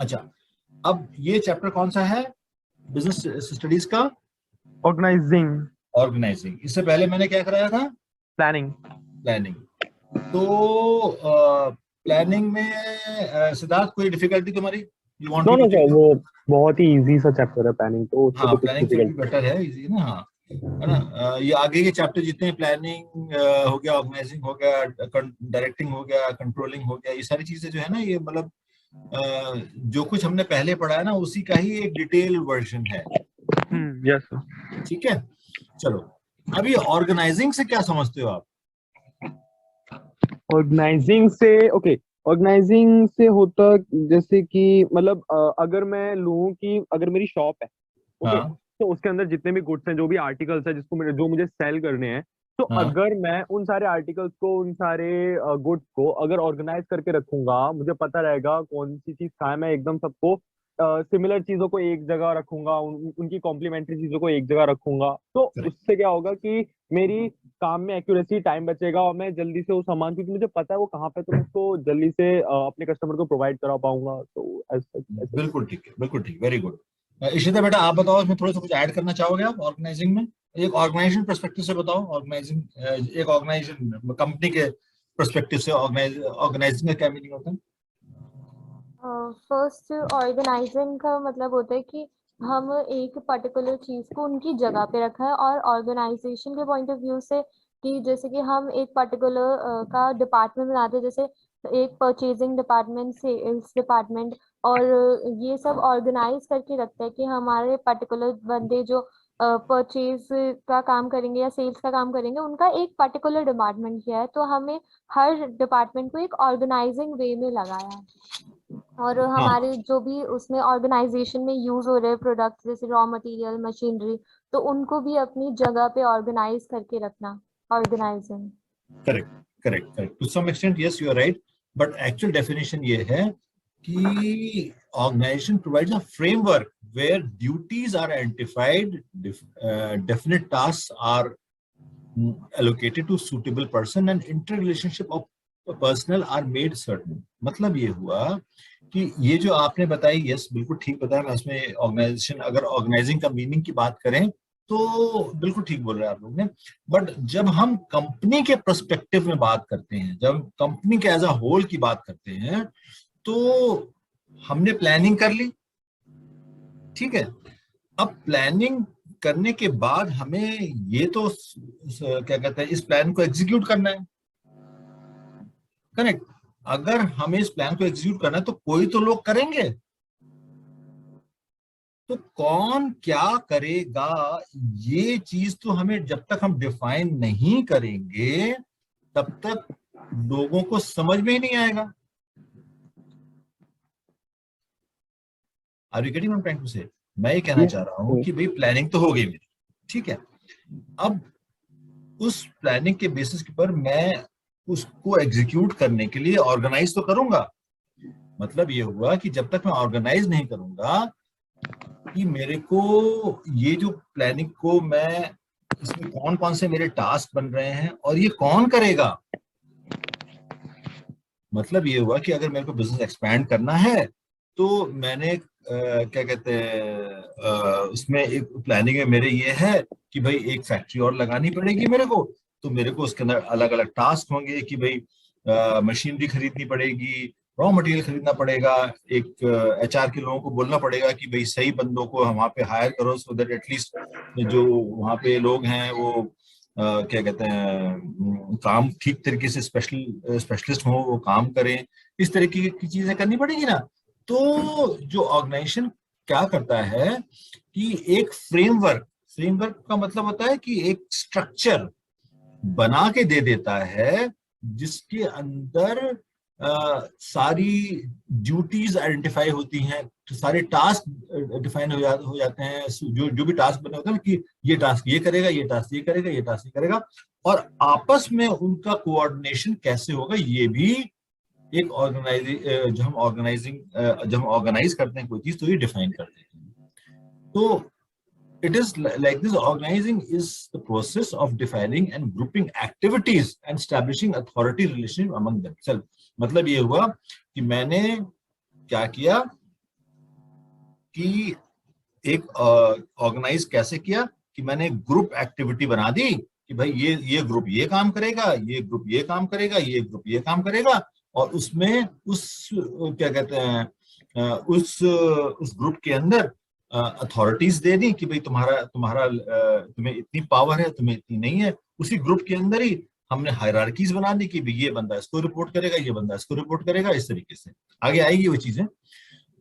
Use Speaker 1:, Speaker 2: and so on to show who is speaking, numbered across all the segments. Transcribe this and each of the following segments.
Speaker 1: अच्छा, अब ये चैप्टर कौन सा है बिजनेस स्टडीज का?
Speaker 2: ऑर्गेनाइजिंग।
Speaker 1: ऑर्गेनाइजिंग। इससे पहले मैंने क्या कराया था?
Speaker 2: प्लानिंग।
Speaker 1: प्लानिंग। तो प्लानिंग में सिद्धार्थ कोई डिफिकल्टी तुम्हारी? You want
Speaker 2: know
Speaker 1: me to
Speaker 2: know
Speaker 1: take
Speaker 2: sir,
Speaker 1: you?
Speaker 2: वो बहुत ही इजी सा चैप्टर है प्लानिंग, तो उसमें
Speaker 1: हाँ,
Speaker 2: तो कुछ
Speaker 1: प्लानिंग फिर भी
Speaker 2: डिफिकल्ट
Speaker 1: बेटर है, इजी ना। हाँ, है ना।
Speaker 2: नहीं।
Speaker 1: ये आगे के चैप्टर जितने हैं, प्लानिंग हो गया, ऑर्गेनाइजिंग हो गया, डायरेक्टिंग हो गया, कंट्रोलिंग हो गया, ये सारी चीजें जो है ना, ये मतलब जो कुछ हमने पहले पढ़ा है ना, उसी का ही एक डिटेल वर्जन है।
Speaker 2: Yes sir.
Speaker 1: ठीक है, चलो। अब ये ऑर्गेनाइजिंग से क्या समझते हो आप?
Speaker 2: ऑर्गेनाइजिंग से ओके, ऑर्गेनाइजिंग से होता जैसे कि मतलब अगर मैं लूँ कि अगर मेरी शॉप है, ओके,
Speaker 1: हाँ,
Speaker 2: तो उसके अंदर जितने भी गुड्स हैं, जो भी आर्टिकल्स है जिसको जो मुझे सेल करने हैं, तो
Speaker 1: हाँ,
Speaker 2: अगर मैं उन सारे आर्टिकल्स को, उन सारे गुड्स को अगर ऑर्गेनाइज करके रखूंगा, मुझे पता रहेगा कौन सी चीज कहाँ है, मैं एकदम सबको सिमिलर चीजों को एक जगह रखूंगा, उनकी कॉम्प्लीमेंट्री चीजों को एक जगह रखूंगा, तो
Speaker 1: करेक्ट।
Speaker 2: उससे क्या होगा कि मेरी काम में एक्यूरेसी, टाइम बचेगा, और मैं जल्दी से वो सामान, क्योंकि मुझे पता है वो कहाँ पे, तो मैं उसको जल्दी से अपने कस्टमर को प्रोवाइड करा पाऊंगा, तो ऐसा ऐसा चीज।
Speaker 1: बिल्कुल ठीक है, बिल्कुल ठीक, वेरी गुड। इशिता बेटा, आप बताओ, इसमें थोड़ा सा कुछ ऐड करना चाहोगे आप ऑर्गेनाइजिंग में? एक ऑर्गेनाइजेशन पर्सपेक्टिव से बताओ, ऑर्गेनाइजिंग, एक ऑर्गेनाइजेशन कंपनी के पर्सपेक्टिव से ऑर्गेनाइजिंग का क्या मीनिंग होता है?
Speaker 3: फर्स्ट, ऑर्गेनाइजिंग का मतलब होता है कि हम एक पर्टिकुलर चीज को उनकी जगह पे रखा है, और ऑर्गेनाइजेशन के पॉइंट ऑफ व्यू से कि जैसे कि हम एक पर्टिकुलर का डिपार्टमेंट बनाते हैं, जैसे एक परचेजिंग डिपार्टमेंट, सेल्स डिपार्टमेंट, और ये सब ऑर्गेनाइज करके रखता है कि हमारे पर्टिकुलर बंदे जो परचेज का काम करेंगे या सेल्स का काम करेंगे, उनका एक पर्टिकुलर डिपार्टमेंट किया है, तो हमें हर डिपार्टमेंट को एक ऑर्गेनाइजिंग वे में लगाया है। और
Speaker 1: हाँ,
Speaker 3: हमारे जो भी उसमें ऑर्गेनाइजेशन में यूज हो रहे प्रोडक्ट्स, जैसे रॉ मटेरियल, मशीनरी, तो उनको भी अपनी जगह पे ऑर्गेनाइज करके रखना, organising.
Speaker 1: Correct, correct, correct, to some extent yes, you are right. But actual definition ये है कि organisation provides a framework where duties are identified, definite tasks are allocated to suitable person and interrelationship of personnel are made certain। मतलब ये हुआ कि ये जो आपने बताई, यस बिल्कुल ठीक बताया। मैं उसमें ऑर्गेनाइजेशन, अगर ऑर्गेनाइजिंग का मीनिंग की बात करें तो बिल्कुल ठीक बोल रहे हैं आप लोग ने। बट जब हम कंपनी के पर्सपेक्टिव में बात करते हैं, जब कंपनी के एज अ होल की बात करते हैं, तो हमने प्लानिंग कर ली, ठीक है। अब प्लानिंग करने के बाद हमें ये तो क्या कहते हैं, इस प्लान को एग्जीक्यूट करना है, करेक्ट। अगर हमें इस प्लान को एग्जीक्यूट करना है तो कोई तो लोग करेंगे, तो कौन क्या करेगा, ये चीज तो हमें जब तक हम डिफाइन नहीं करेंगे तब तक लोगों को समझ में ही नहीं आएगा। Are you getting what I am trying to say? मैं ये कहना चाह रहा हूं
Speaker 2: ये
Speaker 1: कि भाई प्लानिंग तो हो गई मेरी, ठीक है। अब उस प्लानिंग के बेसिस के पर मैं उसको एग्जीक्यूट करने के लिए ऑर्गेनाइज तो करूंगा। मतलब ये हुआ कि जब तक मैं ऑर्गेनाइज नहीं करूंगा कि मेरे को ये जो प्लानिंग को मैं, इसमें कौन कौन से मेरे टास्क बन रहे हैं और ये कौन करेगा। मतलब ये हुआ कि अगर मेरे को बिजनेस एक्सपैंड करना है तो मैंने क्या कहते हैं, उसमें एक प्लानिंग में मेरे ये है कि भाई एक फैक्ट्री और लगानी पड़ेगी मेरे को। तो मेरे को उसके अंदर अलग अलग टास्क होंगे कि भाई मशीनरी खरीदनी पड़ेगी, रॉ मटेरियल खरीदना पड़ेगा, एक एचआर के लोगों को बोलना पड़ेगा कि भाई सही बंदों को हम वहाँ पे हायर करो, सो दैट एटलीस्ट जो वहाँ पे लोग हैं वो क्या कहते हैं, काम ठीक तरीके से स्पेशलिस्ट हो, वो काम करें। इस तरीके की चीजें करनी पड़ेगी ना। तो जो ऑर्गेनाइजेशन क्या करता है कि एक फ्रेमवर्क, फ्रेमवर्क का मतलब होता है कि एक स्ट्रक्चर बना के दे देता है जिसके अंदर सारी ड्यूटीज आइडेंटिफाई होती हैं, तो सारे टास्क डिफाइन हो जाते हैं। जो जो भी टास्क बने होते हैं कि ये टास्क ये करेगा, ये टास्क ये करेगा, ये टास्क ये करेगा, और आपस में उनका कोऑर्डिनेशन कैसे होगा ये भी एक ऑर्गेनाइज, जब हम ऑर्गेनाइज करते हैं कोई चीज तो ये डिफाइन करते हैं। तो it is like this: organizing is the process of defining and grouping activities and establishing authority relationship among themselves। मतलब ये हुआ कि मैंने क्या किया कि एक ऑर्गेनाइज कैसे किया कि मैंने ग्रुप एक्टिविटी बना दी कि भाई ये ग्रुप ये काम करेगा, ये ग्रुप ये काम करेगा, ये ग्रुप ये काम करेगा, और उसमें उस क्या कहते हैं उस ग्रुप के अंदर अथॉरिटीज दे दी कि भाई तुम्हारा तुम्हारा तुम्हें इतनी पावर है, तुम्हें इतनी नहीं है। उसी ग्रुप के अंदर ही हमने हायरार्कीज बना दी कि भाई ये बंदा इसको रिपोर्ट करेगा, ये बंदा इसको रिपोर्ट करेगा, इस तरीके से आगे आएगी वो चीजें।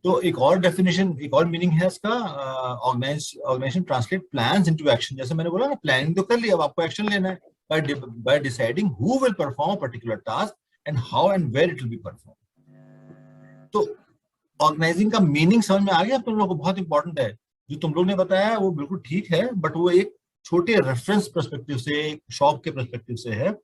Speaker 1: तो एक और डेफिनेशन, एक और मीनिंग है इसका, organisation translate plans into action. जैसे मैंने बोला ना, प्लानिंग तो कर लिया, अब आपको एक्शन लेना है by deciding who will perform a particular task and how and where it will be perform. तो ऑर्गेनाइजिंग का मीनिंग समझ में आ गया तुम लोगों को? बहुत इंपॉर्टेंट है। जो तुम लोग ने बताया वो बिल्कुल ठीक है, बट वो एक छोटे रेफरेंस पर्सपेक्टिव से, शॉप के पर्सपेक्टिव से है।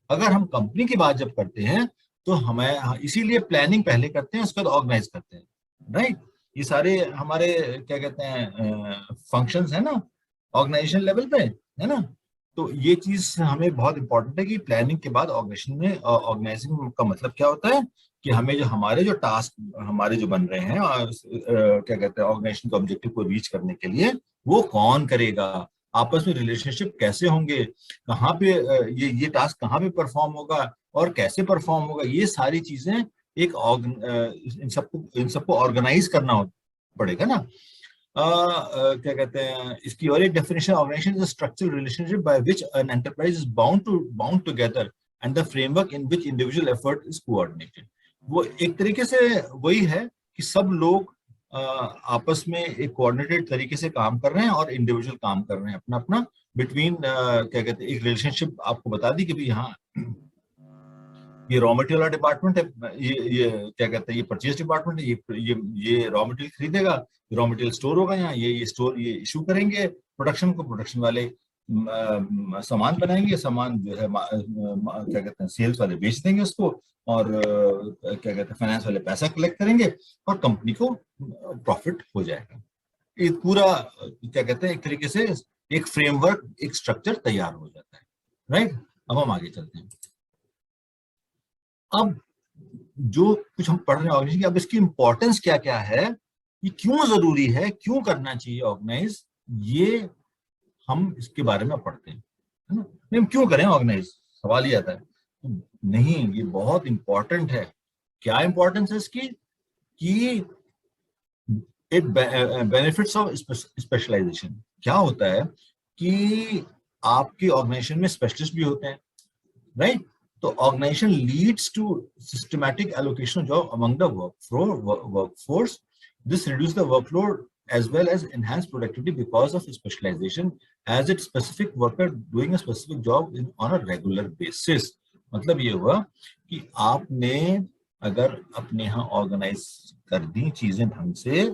Speaker 1: अगर हम कंपनी की बात जब करते हैं तो हमें इसीलिए प्लानिंग पहले करते हैं, उसके बाद ऑर्गेनाइज करते हैं, राइट? ये सारे हमारे क्या कहते हैं फंक्शंस है ना ऑर्गेनाइजेशन लेवल पे, है ना? तो ये चीज हमें बहुत इंपॉर्टेंट है कि प्लानिंग के बाद ऑर्गेनाइजेशन में, ऑर्गेनाइजिंग का मतलब क्या होता है कि हमें जो हमारे जो टास्क हमारे जो बन रहे हैं और क्या कहते हैं ऑर्गेनाइजेशन के ऑब्जेक्टिव को रीच करने के लिए, वो कौन करेगा, आपस में रिलेशनशिप कैसे होंगे, कहाँ पे ये टास्क कहाँ पे परफॉर्म होगा और कैसे परफॉर्म होगा, ये सारी चीजें एक इन सबको ऑर्गेनाइज करना पड़ेगा ना। क्या कहते हैं इसकी और एक definition, organisation is a structural relationship by which an enterprise is bound together and the framework in which individual effort is coordinated. वो एक तरीके से वही है कि सब लोग आपस में एक कोऑर्डिनेटेड तरीके से काम कर रहे हैं और इंडिविजुअल काम कर रहे हैं अपना अपना बिटवीन, क्या कहते हैं एक रिलेशनशिप आपको बता दी कि भाई यहाँ ये रॉ मटेरियल वाला डिपार्टमेंट है, ये क्या कहते हैं ये परचेज डिपार्टमेंट है, ये रॉ मटेरियल खरीदेगा, रॉ मटेरियल स्टोर होगा यहाँ, ये स्टोर ये इशू करेंगे प्रोडक्शन को, प्रोडक्शन वाले सामान बनाएंगे, सामान जो है क्या कहते हैं सेल्स वाले बेच देंगे उसको, और क्या कहते हैं फाइनेंस वाले पैसा कलेक्ट करेंगे और कंपनी को प्रॉफिट हो जाएगा। ये पूरा क्या कहते हैं एक तरीके से एक फ्रेमवर्क, एक स्ट्रक्चर तैयार हो जाता है, राइट? अब हम आगे चलते हैं। अब जो कुछ हम पढ़ रहे हैं ऑर्गेनाइजेशन की, अब इसकी इंपॉर्टेंस क्या क्या है, ये क्यों जरूरी है, क्यों करना चाहिए ऑर्गेनाइज, ये हम इसके बारे में पढ़ते हैं, है ना? नहीं, हम क्यों करें ऑर्गेनाइज, सवाल ये आता है। नहीं, ये बहुत इंपॉर्टेंट है। क्या इंपॉर्टेंस है इसकी कि इट बेनिफिट्स ऑफ स्पेशलाइजेशन। क्या होता है कि आपकी ऑर्गेनाइजेशन में स्पेशलिस्ट भी होते हैं, राइट? तो organisation leads to systematic allocation of job among the workforce. This reduce the workload as well as enhance productivity because of specialization as its specific worker doing a specific job on a regular basis। मतलब ये हुआ कि आपने अगर अपने यहाँ organise कर दी चीजें ढंग से,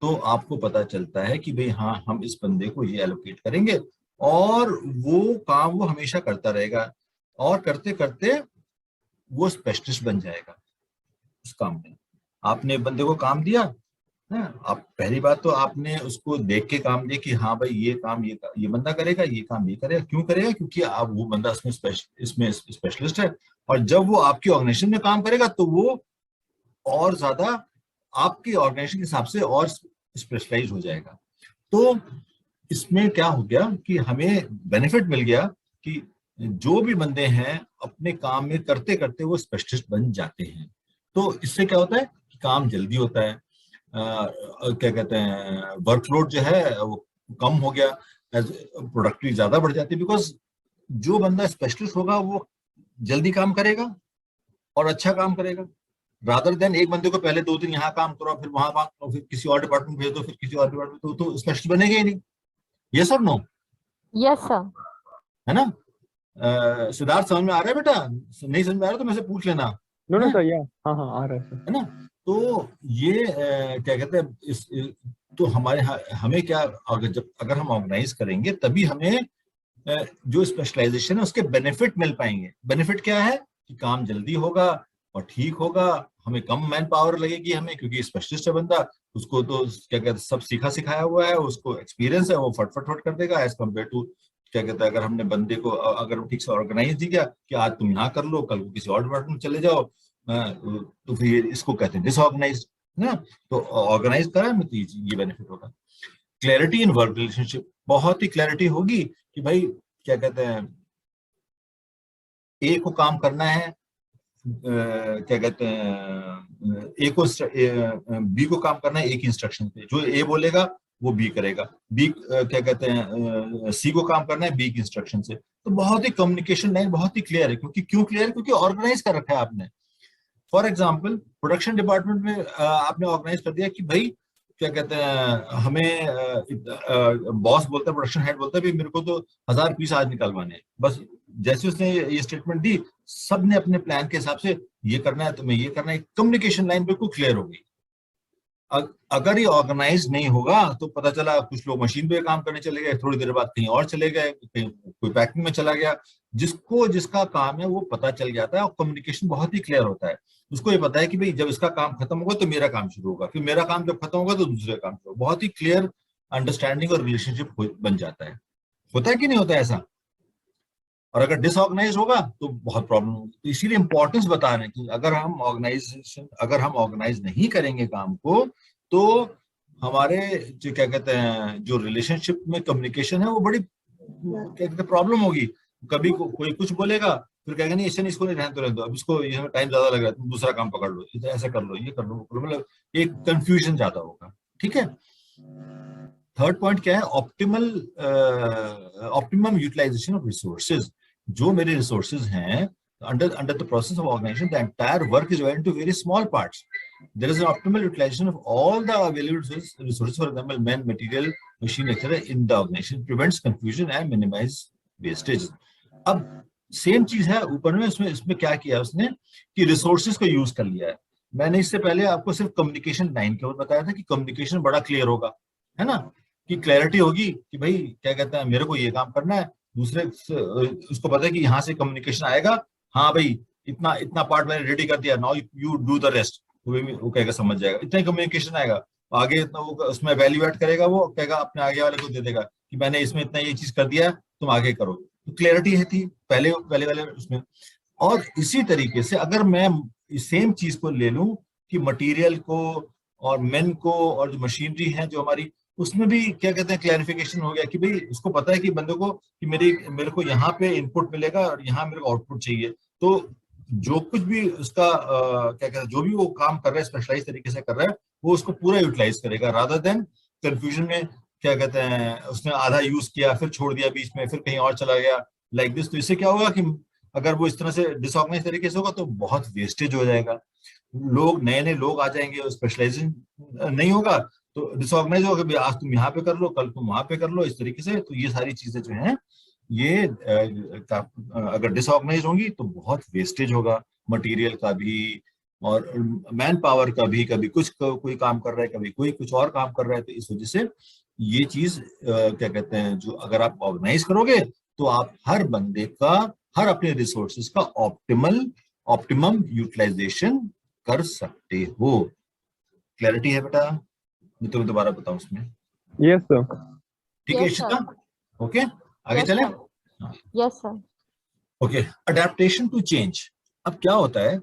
Speaker 1: तो आपको पता चलता है कि भाई हाँ हम इस बंदे को ये एलोकेट करेंगे और वो काम वो हमेशा करता रहेगा, और करते करते वो स्पेशलिस्ट बन जाएगा उस काम में। आपने बंदे को काम दिया है, आप पहली बात तो आपने उसको देख के काम दिया कि हाँ भाई ये काम ये बंदा करेगा, ये काम ये करेगा। क्यों करेगा? क्योंकि आप वो बंदा इसमें स्पेशलिस्ट है, और जब वो आपकी ऑर्गेनाइजेशन में काम करेगा तो वो और ज्यादा आपकी ऑर्गेनाइजेशन के हिसाब से और स्पेशलाइज हो जाएगा। तो इसमें क्या हो गया कि हमें बेनिफिट मिल गया कि जो भी बंदे हैं अपने काम में करते करते वो स्पेशलिस्ट बन जाते हैं। तो इससे क्या होता है कि काम जल्दी होता है, क्या कहते हैं वर्कलोड जो है वो कम हो गया, प्रोडक्टिविटी ज्यादा बढ़ जाती है, बिकॉज जो बंदा स्पेशलिस्ट होगा वो जल्दी काम करेगा और अच्छा काम करेगा, रादर देन एक बंदे को पहले 2 दिन यहाँ काम करो, फिर वहां काम करो, फिर किसी और डिपार्टमेंट भेज दो, फिर किसी और डिपार्टमेंट, तो स्पेशलिस्ट बनेगा ही नहीं। ये सब नो,
Speaker 3: यस सर,
Speaker 1: है ना? सिद्धार्थ समझ में आ रहा है बेटा? नहीं समझ में आ रहा तो मेरे से पूछ लेना।
Speaker 2: नो सर, या हाँ हाँ आ रहा है सर,
Speaker 1: है ना? तो ये क्या कहते हैं तो हमारे हमें क्या, अगर हम ऑर्गेनाइज करेंगे तभी हमें जो स्पेशलाइजेशन है उसके बेनिफिट मिल पाएंगे। बेनिफिट क्या है कि काम जल्दी होगा और ठीक होगा, हमें कम मैन पावर लगेगी हमें, क्योंकि स्पेशलिस्ट है बंदा, उसको तो क्या कहते हैं सब सीखा सिखाया हुआ है, उसको एक्सपीरियंस है, वो फट कर देगा एज कम्पेयर टू क्या कहते हैं अगर हमने बंदे को अगर ठीक से ऑर्गेनाइज दिया कि आज तुम यहाँ कर लो, कल को किसी और डिपार्टमेंट चले जाओ, तो फिर इसको कहते हैं डिसऑर्गेनाइज्ड। ना, तो ऑर्गेनाइज करा में तो ये बेनिफिट होगा। क्लैरिटी इन वर्क रिलेशनशिप, बहुत ही क्लैरिटी होगी कि भाई क्या कहते हैं, ए को काम करना है, क्या कहते हैं, ए को बी को काम करना है एक इंस्ट्रक्शन पे, जो ए बोलेगा वो बी करेगा, बी क्या कहते हैं सी को काम करना है बी की इंस्ट्रक्शन से। तो बहुत ही कम्युनिकेशन लाइन बहुत ही क्लियर है, क्योंकि क्यों क्लियर है, क्योंकि ऑर्गेनाइज कर रखा है आपने। फॉर एग्जाम्पल प्रोडक्शन डिपार्टमेंट में आपने ऑर्गेनाइज कर दिया कि भाई क्या कहते हैं, हमें बॉस बोलता है, प्रोडक्शन हेड बोलता है भाई मेरे को तो 1000 पीस आज निकलवाने हैं, बस जैसे उसने ये स्टेटमेंट दी, सबने अपने प्लान के हिसाब से ये करना है, तुम्हें ये करना है, कम्युनिकेशन लाइन बिल्कुल क्लियर होगी। अगर ये ऑर्गेनाइज नहीं होगा तो पता चला कुछ लोग मशीन पे काम करने चले गए, थोड़ी देर बाद कहीं और चले गए, कहीं कोई पैकिंग में चला गया। जिसको जिसका काम है वो पता चल जाता है और कम्युनिकेशन बहुत ही क्लियर होता है। उसको ये पता है कि भाई जब इसका काम खत्म होगा तो मेरा काम शुरू होगा, फिर मेरा काम जब खत्म होगा तो दूसरे काम शुरू होगा। बहुत ही क्लियर अंडरस्टैंडिंग और रिलेशनशिप बन जाता है। होता है कि नहीं होता है ऐसा? और अगर डिसऑर्गेनाइज होगा तो बहुत प्रॉब्लम होगी। तो इसीलिए इंपॉर्टेंस बता रहे हैं कि अगर हम ऑर्गेनाइज नहीं करेंगे काम को, तो हमारे जो क्या कहते हैं जो रिलेशनशिप में कम्युनिकेशन है वो बड़ी क्या कहते हैं प्रॉब्लम होगी। कभी कोई कुछ बोलेगा, फिर कहेगा नहीं ऐसे इसको नहीं रहने दो, अब इसको ये टाइम ज्यादा लग रहा है, तुम दूसरा काम पकड़ लो, ऐसा कर लो, ये कर लो, मतलब एक कंफ्यूजन ज्यादा होगा। ठीक है। थर्ड पॉइंट क्या है? Optimum utilisation of resources. जो मेरे रिसोर्सेज हैं, under the process of organization, the entire work is divided into very small parts. There is an optimal utilization of all the available resources, for example, men, material, machine, etc. in the organization, prevents confusion and minimize wastage. अब same चीज है ऊपर में, इसमें क्या किया उसने कि रिसोर्सेज को यूज कर लिया है। मैंने इससे पहले आपको सिर्फ कम्युनिकेशन लाइन के ऊपर बताया था कि कम्युनिकेशन बड़ा क्लियर होगा, है ना, कि क्लैरिटी होगी कि भाई क्या कहते हैं मेरे को ये काम करना है, दूसरे उसको पता है कि यहाँ से कम्युनिकेशन आएगा, हाँ भाई इतना इतना पार्ट मैंने रेडी कर दिया, now you do the rest, वो कहेगा समझ जाएगा, इतना ही कम्युनिकेशन आएगा। आगे इतना वो उसमें वैल्यू ऐड करेगा, वो कहेगा अपने आगे वाले को दे देगा कि मैंने इसमें इतना ये चीज कर दिया, तुम आगे करो। तो क्लैरिटी है थी पहले वाले उसमें। और इसी तरीके से अगर मैं सेम चीज को ले लूं कि मटेरियल को और मेन को और जो मशीनरी है जो हमारी, उसमें भी क्या कहते हैं क्लैरिफिकेशन हो गया कि भाई उसको पता है कि बंदे को कि मेरे को यहाँ पे इनपुट मिलेगा और यहाँ मेरे को आउटपुट चाहिए। तो जो कुछ भी उसका क्या कहते हैं जो भी वो काम कर रहा है स्पेशलाइज तरीके से कर रहा है, वो उसको पूरा यूटिलाइज करेगा, रादर देन कंफ्यूजन में क्या कहते हैं उसने आधा यूज किया फिर छोड़ दिया बीच में, फिर कहीं और चला गया लाइक दिस। तो इससे क्या होगा कि अगर वो इस तरह से डिसऑर्गेनाइज तरीके से होगा तो बहुत वेस्टेज हो जाएगा, लोग नए नए लोग आ जाएंगे, स्पेशलाइजेशन नहीं होगा तो डिसऑर्गेनाइज होगा कि आज तुम यहाँ पे कर लो, कल तुम वहां पे कर लो, इस तरीके से। तो ये सारी चीजें जो हैं ये अगर डिसऑर्गेनाइज होंगी तो बहुत वेस्टेज होगा, मटेरियल का भी और मैन पावर का भी। कभी कुछ कोई काम कर रहा है, कभी कोई कुछ और काम कर रहा है। तो इस वजह से ये चीज क्या कहते हैं जो अगर आप ऑर्गेनाइज करोगे तो आप हर बंदे का, हर अपने रिसोर्सेज का ऑप्टिमम यूटिलाइजेशन कर सकते हो। क्लैरिटी है बेटा? मैं तुम्हें दोबारा बताऊं उसमें।
Speaker 2: Yes sir.
Speaker 1: ठीक है इशिता? ओके आगे चले।
Speaker 3: Yes sir.
Speaker 1: Okay, adaptation to change. अब क्या होता है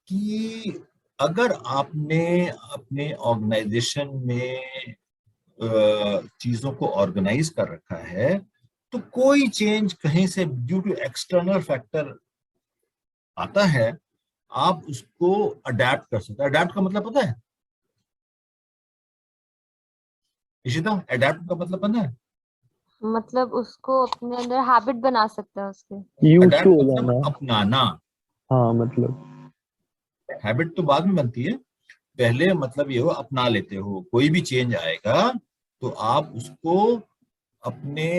Speaker 1: कि अगर आपने अपने ऑर्गेनाइजेशन में चीजों को ऑर्गेनाइज कर रखा है तो कोई चेंज कहीं से ड्यू टू एक्सटर्नल फैक्टर आता है, आप उसको अडेप्ट कर सकते हैं। अडेप्ट का मतलब पता है इशिता? अडेप्ट का मतलब पता है?
Speaker 3: मतलब उसको अपने अंदर हैबिट बना सकते हैं उसके।
Speaker 2: यूज टू हो
Speaker 1: मतलब
Speaker 2: जाना।
Speaker 1: अपनाना।
Speaker 2: हाँ मतलब
Speaker 1: हैबिट तो बाद में बनती है, पहले मतलब ये हो अपना लेते हो। कोई भी चेंज आएगा तो आप उसको अपने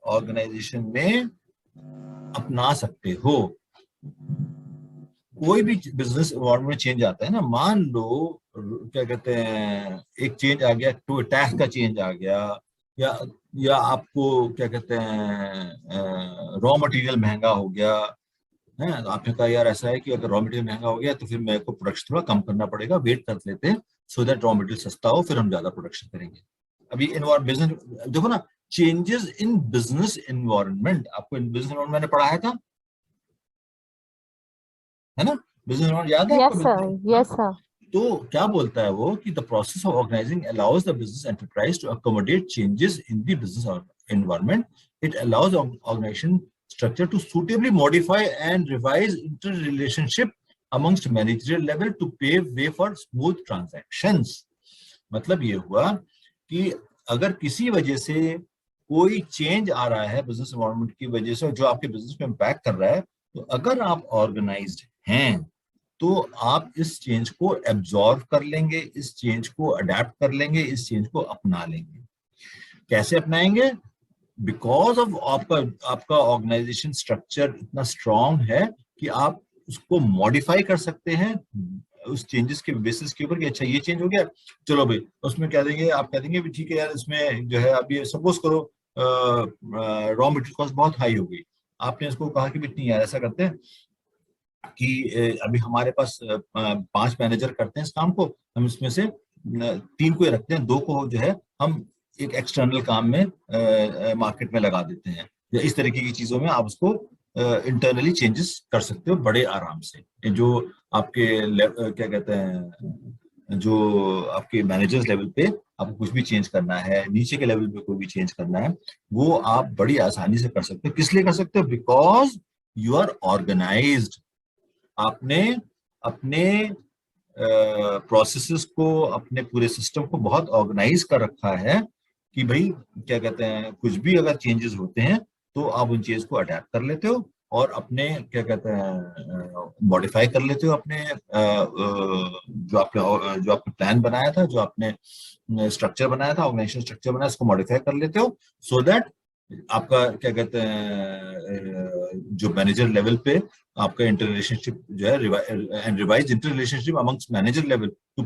Speaker 1: ऑर्गेनाइजेशन में अपना सकते हो। कोई भी बिजनेस एनवायरनमेंट में चेंज आता है ना, मान लो क्या कहते हैं एक चेंज आ गया, तो टैक्स का चेंज आ गया, या आपको क्या कहते हैं रॉ मटेरियल महंगा हो गया है, तो आपने कहा यार ऐसा है कि अगर रॉ मटेरियल महंगा हो गया तो फिर मेरे को प्रोडक्शन थोड़ा कम करना पड़ेगा, वेट कर लेते हैं सो दैट रॉ मटेरियल सस्ता हो, फिर हम ज्यादा प्रोडक्शन करेंगे। अभी बिजनेस देखो ना, चेंजेस इन बिजनेस एनवायरनमेंट, आपको इन बिजनेस एनवायरनमेंट मैंने पढ़ाया था, है ना? बिजनेस एनवायरनमेंट याद है
Speaker 3: यस
Speaker 1: आपको?
Speaker 3: सर। Yes sir.
Speaker 1: तो क्या बोलता है वो कि the process of organising allows the business enterprise to accommodate changes in the business environment. It allows organisation structure to suitably modify and revise interrelationship amongst managerial level to pave way for smooth transactions. मतलब ये हुआ कि अगर किसी वजह से कोई change आ रहा है बिजनेस एनवायरनमेंट की वजह से जो आपके बिजनेस में इम्पैक्ट कर रहा है, तो अगर आप ऑर्गेनाइज्ड हैं तो आप इस चेंज को एब्जॉर्व कर लेंगे, इस चेंज को अडेप्ट कर लेंगे, इस चेंज को अपना लेंगे. कैसे अपनाएंगे? बिकॉज ऑफ आपका ऑर्गेनाइजेशन स्ट्रक्चर इतना स्ट्रांग है कि आप उसको मॉडिफाई कर सकते हैं उस चेंजेस के बेसिस के ऊपर कि अच्छा ये चेंज हो गया, चलो भाई उसमें कह देंगे, आप कह देंगे भी ठीक है यार, इसमें जो है आप ये सपोज करो रॉ मटेरियल कॉस्ट बहुत हाई हो गई. आपने इसको कहा कि नहीं यार ऐसा करते हैं कि अभी हमारे पास 5 मैनेजर करते हैं इस काम को, हम इसमें से 3 को ही रखते हैं, 2 को जो है हम एक एक्सटर्नल काम में मार्केट में लगा देते हैं, या इस तरीके की चीजों में आप उसको इंटरनली चेंजेस कर सकते हो बड़े आराम से. जो आपके क्या कहते हैं, जो आपके मैनेजर्स लेवल पे आपको कुछ भी चेंज करना है, नीचे के लेवल पे कोई भी चेंज करना है, वो आप बड़ी आसानी से कर सकते हो. किस लिए कर सकते हो? Because you are organised. आपने अपने प्रोसेसेस को, अपने पूरे सिस्टम को बहुत ऑर्गेनाइज कर रखा है कि भाई क्या कहते हैं, कुछ भी अगर चेंजेस होते हैं तो आप उन चीज को अडेप्ट कर लेते हो और अपने क्या कहते हैं मॉडिफाई कर लेते हो अपने जो आपने प्लान बनाया था, जो आपने स्ट्रक्चर बनाया था, ऑर्गेनाइजेशन स्ट्रक्चर बनाया, उसको मॉडिफाई कर लेते हो सो दैट आपका क्या कहते हैं जो मैनेजर लेवल पे आपका इंटर रिलेशनशिप जो है and revise inter relationship amongst manager level to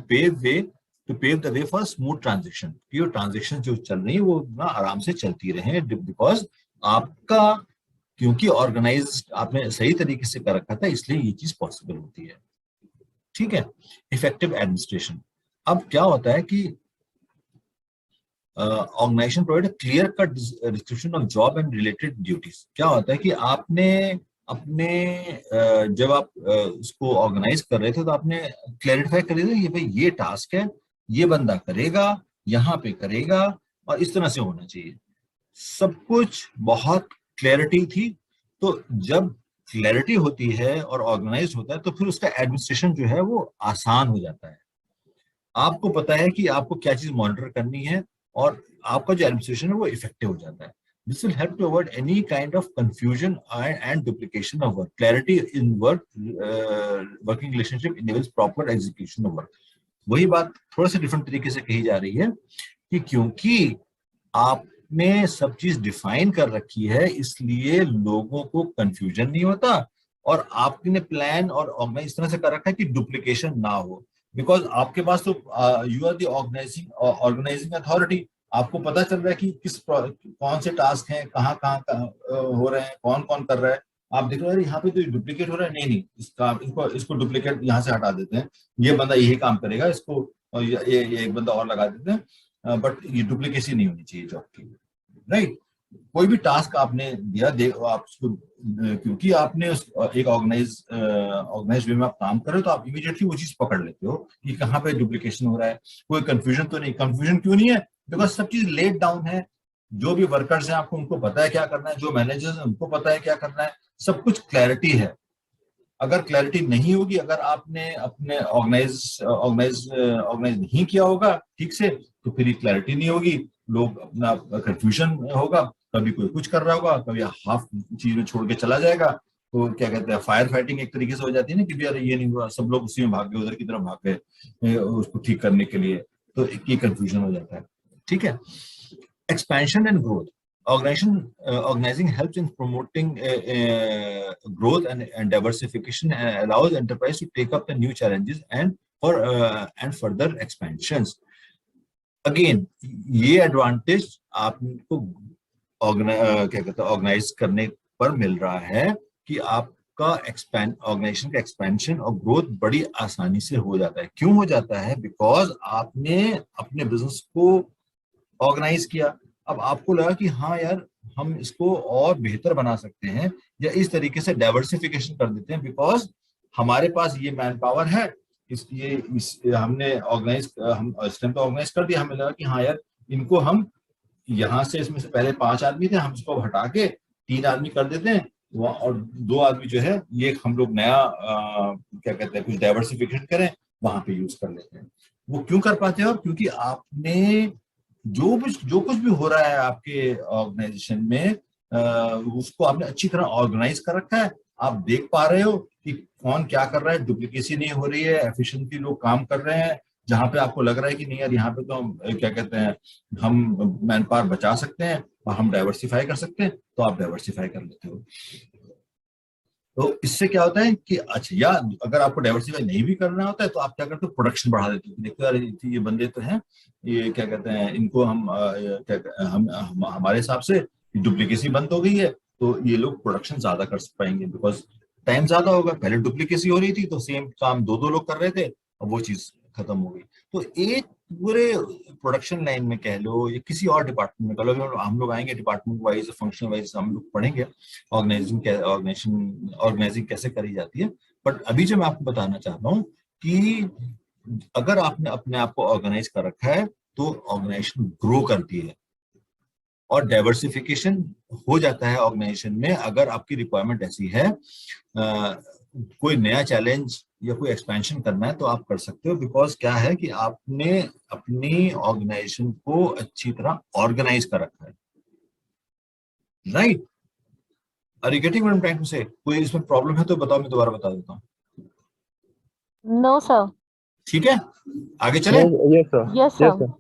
Speaker 1: pave the way for smooth transaction. कि वो ट्रांजेक्शन जो चल रही है वो ना आराम से चलती रहे, बिकॉज आपका क्योंकि ऑर्गेनाइज आपने सही तरीके से कर रखा था, इसलिए ये चीज पॉसिबल होती है. ठीक है. Effective administration. अब क्या होता है कि organisation provide clear cut description of job and related duties. क्या होता है कि आपने अपने जब आप उसको ऑर्गेनाइज कर रहे थे तो आपने क्लैरिफाई कर दिया ये भाई ये टास्क है, ये बंदा करेगा, यहाँ पे करेगा और इस तरह से होना चाहिए. सब कुछ बहुत क्लैरिटी थी. तो जब क्लैरिटी होती है और ऑर्गेनाइज होता है तो फिर उसका एडमिनिस्ट्रेशन जो है वो आसान हो जाता है. आपको पता है कि आपको क्या चीज मॉनिटर करनी है और आपका जो एडमिनिस्ट्रेशन है वो इफेक्टिव हो जाता है. This will help to avoid any kind of confusion and duplication of work. Clarity in working relationship enables proper execution of work. वही बात थोड़ा सा डिफरेंट तरीके से कही जा रही है कि क्योंकि आपने सब चीज डिफाइन कर रखी है इसलिए लोगों को कंफ्यूजन नहीं होता और आपने प्लान और ऑर्गेनाइज इस तरह से कर रखा है कि डुप्लीकेशन ना हो. बिकॉज आपके पास तो you are the organising authority. आपको पता चल रहा है कि कौन से टास्क हैं, कहाँ कहाँ हो रहे हैं, कौन कौन कर रहा है. आप देख रहे हो यहाँ पे तो डुप्लीकेट हो रहा है, नहीं इसको डुप्लीकेट यहाँ से हटा देते हैं, ये बंदा यही काम करेगा, इसको ये एक बंदा और लगा देते हैं, बट ये डुप्लीकेसी नहीं होनी चाहिए जॉब की. राइट. कोई भी टास्क आपने दिया आप उसको क्योंकि आपने एक ऑर्गेनाइज वे में आप काम कर रहे हो तो आप इमीडिएटली वो चीज पकड़ लेते हो कि कहाँ पे डुप्लीकेशन हो रहा है. कोई कंफ्यूजन तो नहीं. कंफ्यूजन क्यों नहीं है? बिकॉज सब चीज लेट डाउन है. जो भी वर्कर्स हैं आपको उनको पता है क्या करना है, जो मैनेजर्स हैं उनको पता है क्या करना है, सब कुछ क्लैरिटी है. अगर क्लैरिटी नहीं होगी, अगर आपने अपने ऑर्गेनाइज नहीं किया होगा ठीक से, तो फिर ये क्लैरिटी नहीं होगी, लोग अपना कंफ्यूजन होगा, कभी कोई कुछ कर रहा होगा, कभी हाफ चीज में छोड़ के चला जाएगा. तो क्या कहते हैं फायर फाइटिंग एक तरीके से हो जाती है ना कि यार ये नहीं हुआ, सब लोग उसी में भाग गए, उधर की तरफ भाग गए उसको ठीक करने के लिए. तो ये कंफ्यूजन हो जाता है. ठीक है. Expansion and growth. Organizing helps in promoting growth and diversification and allows enterprise to take up the new challenges and further expansions. Again, ये एडवांटेज आपको क्या कहते हैं ऑर्गेनाइज करने पर मिल रहा है कि आपका ऑर्गेनाइजेशन का एक्सपेंशन और ग्रोथ बड़ी आसानी से हो जाता है. क्यों हो जाता है? बिकॉज आपने अपने बिजनेस को ऑर्गेनाइज किया. अब आपको लगा कि हाँ यार हम इसको और बेहतर बना सकते हैं या इस तरीके से डाइवर्सिफिकेशन कर देते हैं बिकॉज हमारे पास ये मैन पावर है, हमने ऑर्गेनाइज हम इस टाइम तो ऑर्गेनाइज कर दिया, हमें लगा कि हाँ यार इनको हम यहाँ से, इसमें से पहले 5 आदमी थे, हम इसको हटा के 3 आदमी कर देते हैं, और 2 आदमी जो है ये हम लोग नया क्या कहते हैं कुछ डाइवर्सिफिकेशन करें, वहां पे यूज कर लेते हैं। वो क्यों कर पाते हो? क्योंकि आपने जो कुछ भी हो रहा है आपके ऑर्गेनाइजेशन में उसको आपने अच्छी तरह ऑर्गेनाइज कर रखा है। आप देख पा रहे हो कि कौन क्या कर रहा है, डुप्लीकेसी नहीं हो रही है, एफिशिएंटली लोग काम कर रहे हैं। जहां पे आपको लग रहा है कि नहीं यार यहाँ पे तो हम क्या कहते हैं हम मैन पावर बचा सकते हैं और हम डाइवर्सिफाई कर सकते हैं, तो आप डाइवर्सिफाई कर लेते हो। तो इससे क्या होता है कि अच्छा, या अगर आपको डाइवर्सिफाई नहीं भी करना होता है तो आप क्या करते हो, प्रोडक्शन बढ़ा देते हो। देखो यार ये बंदे तो हैं, ये क्या कहते हैं इनको हम हमारे हिसाब से डुप्लीकेसी बंद हो गई है, तो ये लोग प्रोडक्शन ज्यादा कर पाएंगे, बिकॉज टाइम ज्यादा होगा। पहले डुप्लीकेसी हो रही थी तो सेम काम 2 लोग कर रहे थे, अब वो चीज खत्म हो गई। तो एक पूरे प्रोडक्शन लाइन में कह लो या किसी और डिपार्टमेंट में कह लो, हम लोग आएंगे डिपार्टमेंट वाइज, फंक्शनल वाइज हम लोग पढ़ेंगे ऑर्गेनाइजिंग कैसे करी जाती है। बट अभी जो मैं आपको बताना चाहता हूँ कि अगर आपने अपने आप को ऑर्गेनाइज कर रखा है तो ऑर्गेनाइजेशन ग्रो करती है और डाइवर्सिफिकेशन हो जाता है ऑर्गेनाइजेशन में। अगर आपकी रिक्वायरमेंट ऐसी है, कोई नया चैलेंज या कोई एक्सपेंशन करना है तो आप कर सकते हो, बिकॉज क्या है कि आपने अपनी ऑर्गेनाइजेशन को अच्छी तरह ऑर्गेनाइज कर रखा है। Right? Are you getting what I am trying to say? कोई इसमें प्रॉब्लम है तो बताओ, मैं दोबारा बता देता हूँ।
Speaker 3: No sir.
Speaker 1: ठीक है, आगे चले।
Speaker 2: Yes sir.
Speaker 3: Yes sir.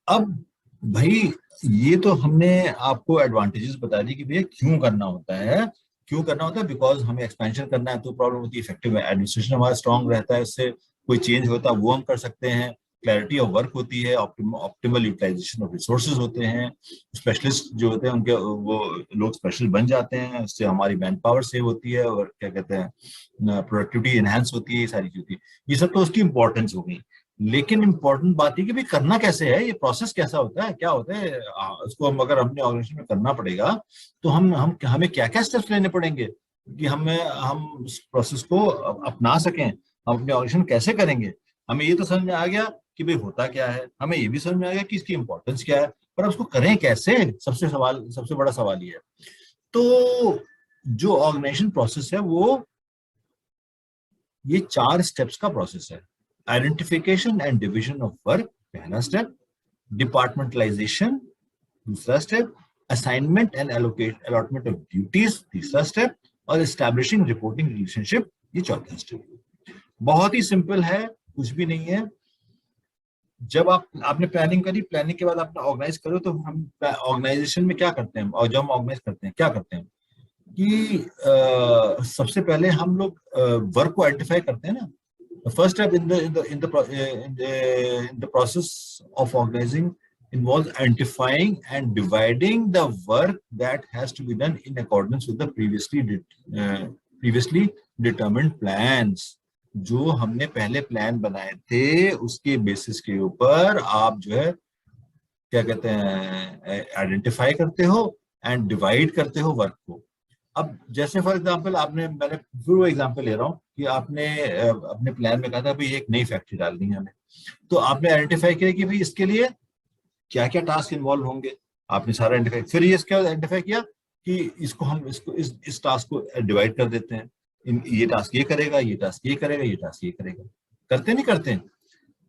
Speaker 1: अब भाई ये तो हमने आपको एडवांटेजेस बता दी कि भैया क्यों करना होता है, क्यों करना होता है। बिकॉज हमें एक्सपेंशन करना है तो प्रॉब्लम होती है, इफेक्टिव एडमिनिस्ट्रेशन हमारा स्ट्रांग रहता है, इससे कोई चेंज होता है वो हम कर सकते हैं, क्लैरिटी ऑफ वर्क होती है, ऑप्टिमल यूटिलाइजेशन ऑफ रिसोर्सेज होते हैं, स्पेशलिस्ट जो होते हैं उनके वो लोग स्पेशलिस्ट बन जाते हैं, इससे हमारी मैन पावर सेव होती है और क्या कहते हैं प्रोडक्टिविटी एनहांस होती है, ये सारी चीजें। ये सब तो उसकी इंपॉर्टेंस हो गई। लेकिन इंपॉर्टेंट बात है कि भाई करना कैसे है, ये प्रोसेस कैसा होता है, क्या होता है, उसको हम अगर अपने ऑर्गेनाइजेशन में करना पड़ेगा तो हमें क्या क्या स्टेप्स लेने पड़ेंगे कि हम इस प्रोसेस को अपना सकें। हम अपने ऑर्गेनाइजेशन कैसे करेंगे, हमें ये तो समझ में आ गया कि भाई होता क्या है, हमें ये भी समझ में आ गया कि इसकी इंपॉर्टेंस क्या है, पर उसको करें कैसे, सबसे बड़ा सवाल ये है। तो जो ऑर्गेनाइजेशन प्रोसेस है वो ये 4 स्टेप्स का प्रोसेस है। Identification and division of work पहला स्टेप, डिपार्टमेंटलाइजेशन दूसरा step, assignment and allotment of duties तीसरा स्टेप, और एस्टैब्लिशिंग रिपोर्टिंग रिलेशनशिप ये चौथा स्टेप। बहुत ही सिंपल है, कुछ भी नहीं है। जब आपने प्लानिंग करी, प्लानिंग के बाद आपने ऑर्गेनाइज करो, तो हम ऑर्गेनाइजेशन में क्या करते हैं, और जब हम ऑर्गेनाइज करते हैं क्या करते हैं कि सबसे पहले हम लोग वर्क को आइडेंटिफाई करते हैं ना। The first step in the process of organizing involves identifying and dividing the work that has to be done in accordance with the previously determined plans. जो हमने पहले प्लान बनाए थे उसके बेसिस के ऊपर आप जो है क्या कहते हैं आइडेंटिफाई करते हो एंड डिवाइड करते हो वर्क को। अब जैसे फॉर एग्जांपल मैंने फिर वो एग्जांपल ले रहा हूँ कि आपने अपने प्लान में कहा था भाई एक नई फैक्ट्री डालनी है हमें, तो आपने आइडेंटिफाई किया कि भाई इसके लिए क्या क्या टास्क इन्वॉल्व होंगे, आपने सारा आइडेंटिफाई, फिर ये इसके आइडेंटिफाई किया कि इसको हम इस टास्क को डिवाइड कर देते हैं, ये टास्क ये करेगा, ये टास्क ये करेगा, ये टास्क ये करेगा। करते नहीं करते हैं?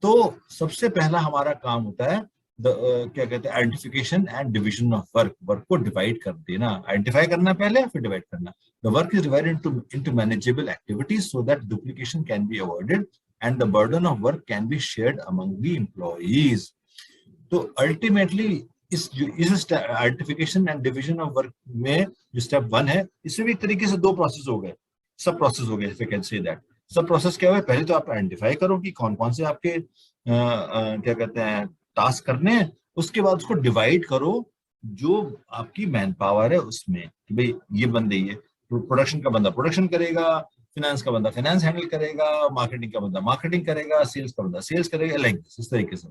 Speaker 1: तो सबसे पहला हमारा काम होता है क्या कहते हैं identification and division of work. Work को डिवाइड कर देना, आइडेंटिफाई करना पहले फिर डिवाइड करना। The work is divided into manageable activities so that duplication can be avoided and the burden of work can be shared among the employees. तो ultimately इस identification and division of work में जो step 1 है, इससे भी एक तरीके से 2 प्रोसेस हो गए, सब प्रोसेस हो गए, if I can say that. सब प्रोसेस क्या हुआ, पहले तो आप आइडेंटिफाई करो कि कौन कौन से आपके क्या कहते हैं टास्क करने हैं, उसके बाद उसको डिवाइड करो जो आपकी मैन पावर है उसमें, कि भाई ये बंदे, ये प्रोडक्शन का बंदा प्रोडक्शन करेगा, फाइनेंस का बंदा फाइनेंस हैंडल करेगा, मार्केटिंग का बंदा मार्केटिंग करेगा, सेल्स का बंदा सेल्स करेगा, लाइक इस तरीके से,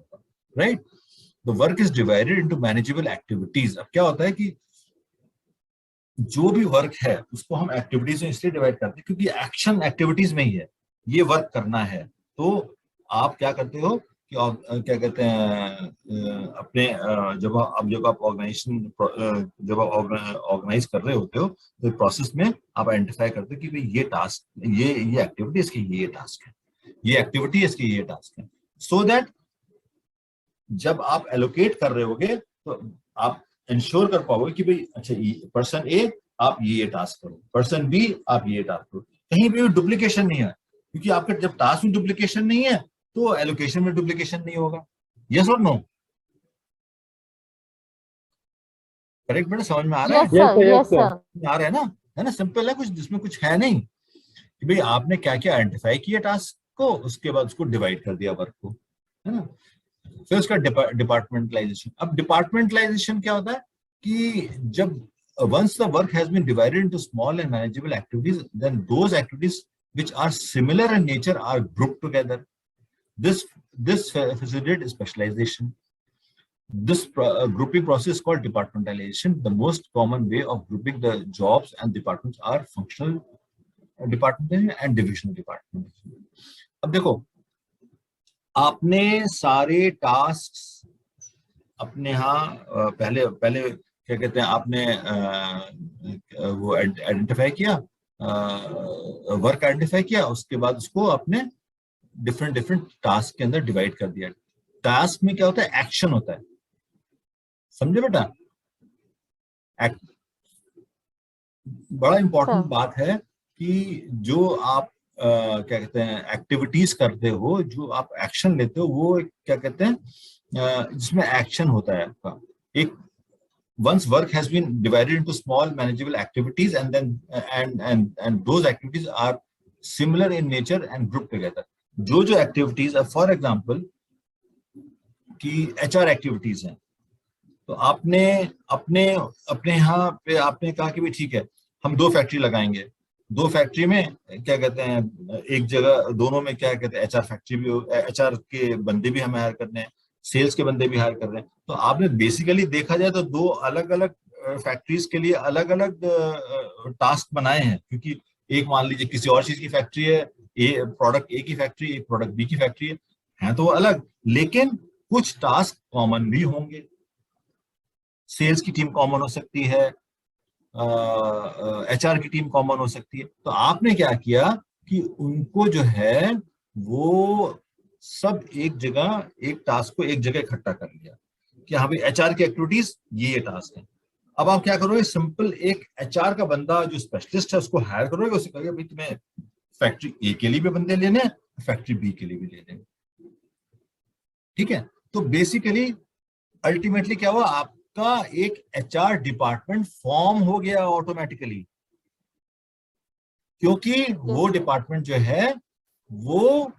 Speaker 1: right. The work is divided into manageable activities. अब क्या होता है कि जो भी वर्क है उसको हम एक्टिविटीज में इसलिए डिवाइड करते हैं क्योंकि एक्शन एक्टिविटीज में ही है। ये वर्क करना है, तो आप क्या करते हो कि क्या कहते हैं अपने जब आप ऑर्गेनाइजेशन जब आप ऑर्गेनाइज कर रहे होते हो तो प्रोसेस में आप आइडेंटिफाई करते हो कि भाई ये टास्क, ये एक्टिविटी इसकी ये टास्क है, ये एक्टिविटी इसकी ये टास्क है, सो दैट जब आप एलोकेट कर रहे होगे तो आप इंश्योर कर पाओगे कि भाई अच्छा पर्सन ए आप ये टास्क करो, पर्सन बी आप ये टास्क करो, कहीं भी डुप्लीकेशन नहीं है, क्योंकि आपके जब टास्क में डुप्लीकेशन नहीं है तो एलोकेशन में डुप्लीकेशन नहीं होगा। यस और नो? करेक्ट बेटा, समझ में आ रहा है?
Speaker 3: Yes sir,
Speaker 2: yes,
Speaker 3: yes
Speaker 2: sir.
Speaker 3: Sir.
Speaker 1: आ रहा है ना, सिंपल है, कुछ जिसमें कुछ है नहीं कि भाई आपने क्या क्या आइडेंटिफाई किया टास्क को, उसके बाद उसको डिवाइड कर दिया वर्क को, है ना। फिर उसका डिपार्टमेंटलाइजेशन। अब डिपार्टमेंटलाइजेशन क्या होता है कि जब once the work has been divided into small and manageable activities, then those activities which are similar in nature are grouped together. This facilitates specialization. This grouping process is called departmentalization. The most common way of grouping the jobs and departments are functional department and divisional department. अब देखो, आपने सारे task अपने यहाँ पहले क्या कहते हैं, आपने वो आइडेंटिफाई किया, वर्क आइडेंटिफाई किया, उसके बाद उसको आपने डिफरेंट टास्क के अंदर डिवाइड कर दिया। टास्क में क्या होता है, एक्शन होता है, समझे बेटा? बड़ा इंपॉर्टेंट बात है कि जो आप क्या कहते हैं एक्टिविटीज करते हो, जो आप एक्शन लेते हो, वो क्या कहते हैं जिसमें एक्शन होता है आपका। एक once work has been divided into small manageable activities and then and those activities are similar in nature and grouped together. जो एक्टिविटीज है, फॉर एग्जांपल कि HR एक्टिविटीज हैं, तो आपने अपने यहाँ पे आपने कहा कि भाई ठीक है हम 2 फैक्ट्री लगाएंगे, 2 फैक्ट्री में क्या कहते हैं एक जगह दोनों में क्या कहते हैं HR फैक्ट्री भी, HR के बंदे भी हमें हायर करने हैं, सेल्स के बंदे भी हायर कर रहे हैं। तो आपने बेसिकली देखा जाए तो 2 अलग अलग फैक्ट्रीज के लिए अलग अलग टास्क बनाए हैं, क्योंकि एक मान लीजिए किसी और चीज की फैक्ट्री है, प्रोडक्ट ए की फैक्ट्री, एक प्रोडक्ट बी की फैक्ट्री है तो वो अलग, लेकिन कुछ टास्क कॉमन भी होंगे। सेल्स की टीम कॉमन हो सकती है, HR की टीम कॉमन हो सकती है। तो आपने क्या किया कि उनको जो है वो सब एक जगह, एक टास्क को एक जगह इकट्ठा कर लिया कि हाँ भाई HR की एक्टिविटीज ये टास्क है। अब आप क्या करोगे, सिंपल एक HR का बंदा जो स्पेशलिस्ट है उसको हायर करोगे, उसे कहोगे भाई तुम्हें फैक्ट्री ए के लिए भी बंदे लेने हैं, फैक्ट्री बी के लिए भी लेने हैं, ठीक है। तो बेसिकली अल्टीमेटली क्या हुआ, आपका एक HR डिपार्टमेंट फॉर्म हो गया ऑटोमेटिकली, क्योंकि वो डिपार्टमेंट जो है वो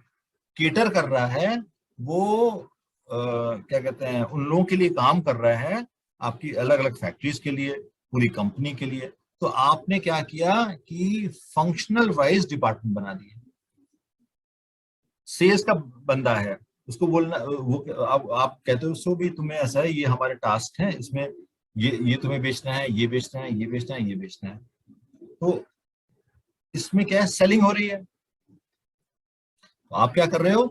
Speaker 1: केटर कर रहा है, वो क्या कहते हैं उन लोगों के लिए काम कर रहा है, आपकी अलग अलग फैक्ट्रीज के लिए, पूरी कंपनी के लिए। तो आपने क्या किया कि फंक्शनल वाइज डिपार्टमेंट बना दिए। सेल्स का बंदा है, उसको बोलना, वो आप कहते हो उसको भी तुम्हें ऐसा है, ये हमारे टास्क हैं, इसमें ये तुम्हें बेचना है, ये बेचना है, ये बेचना है, ये बेचना है। तो इसमें क्या है, सेलिंग हो रही है। तो आप क्या कर रहे हो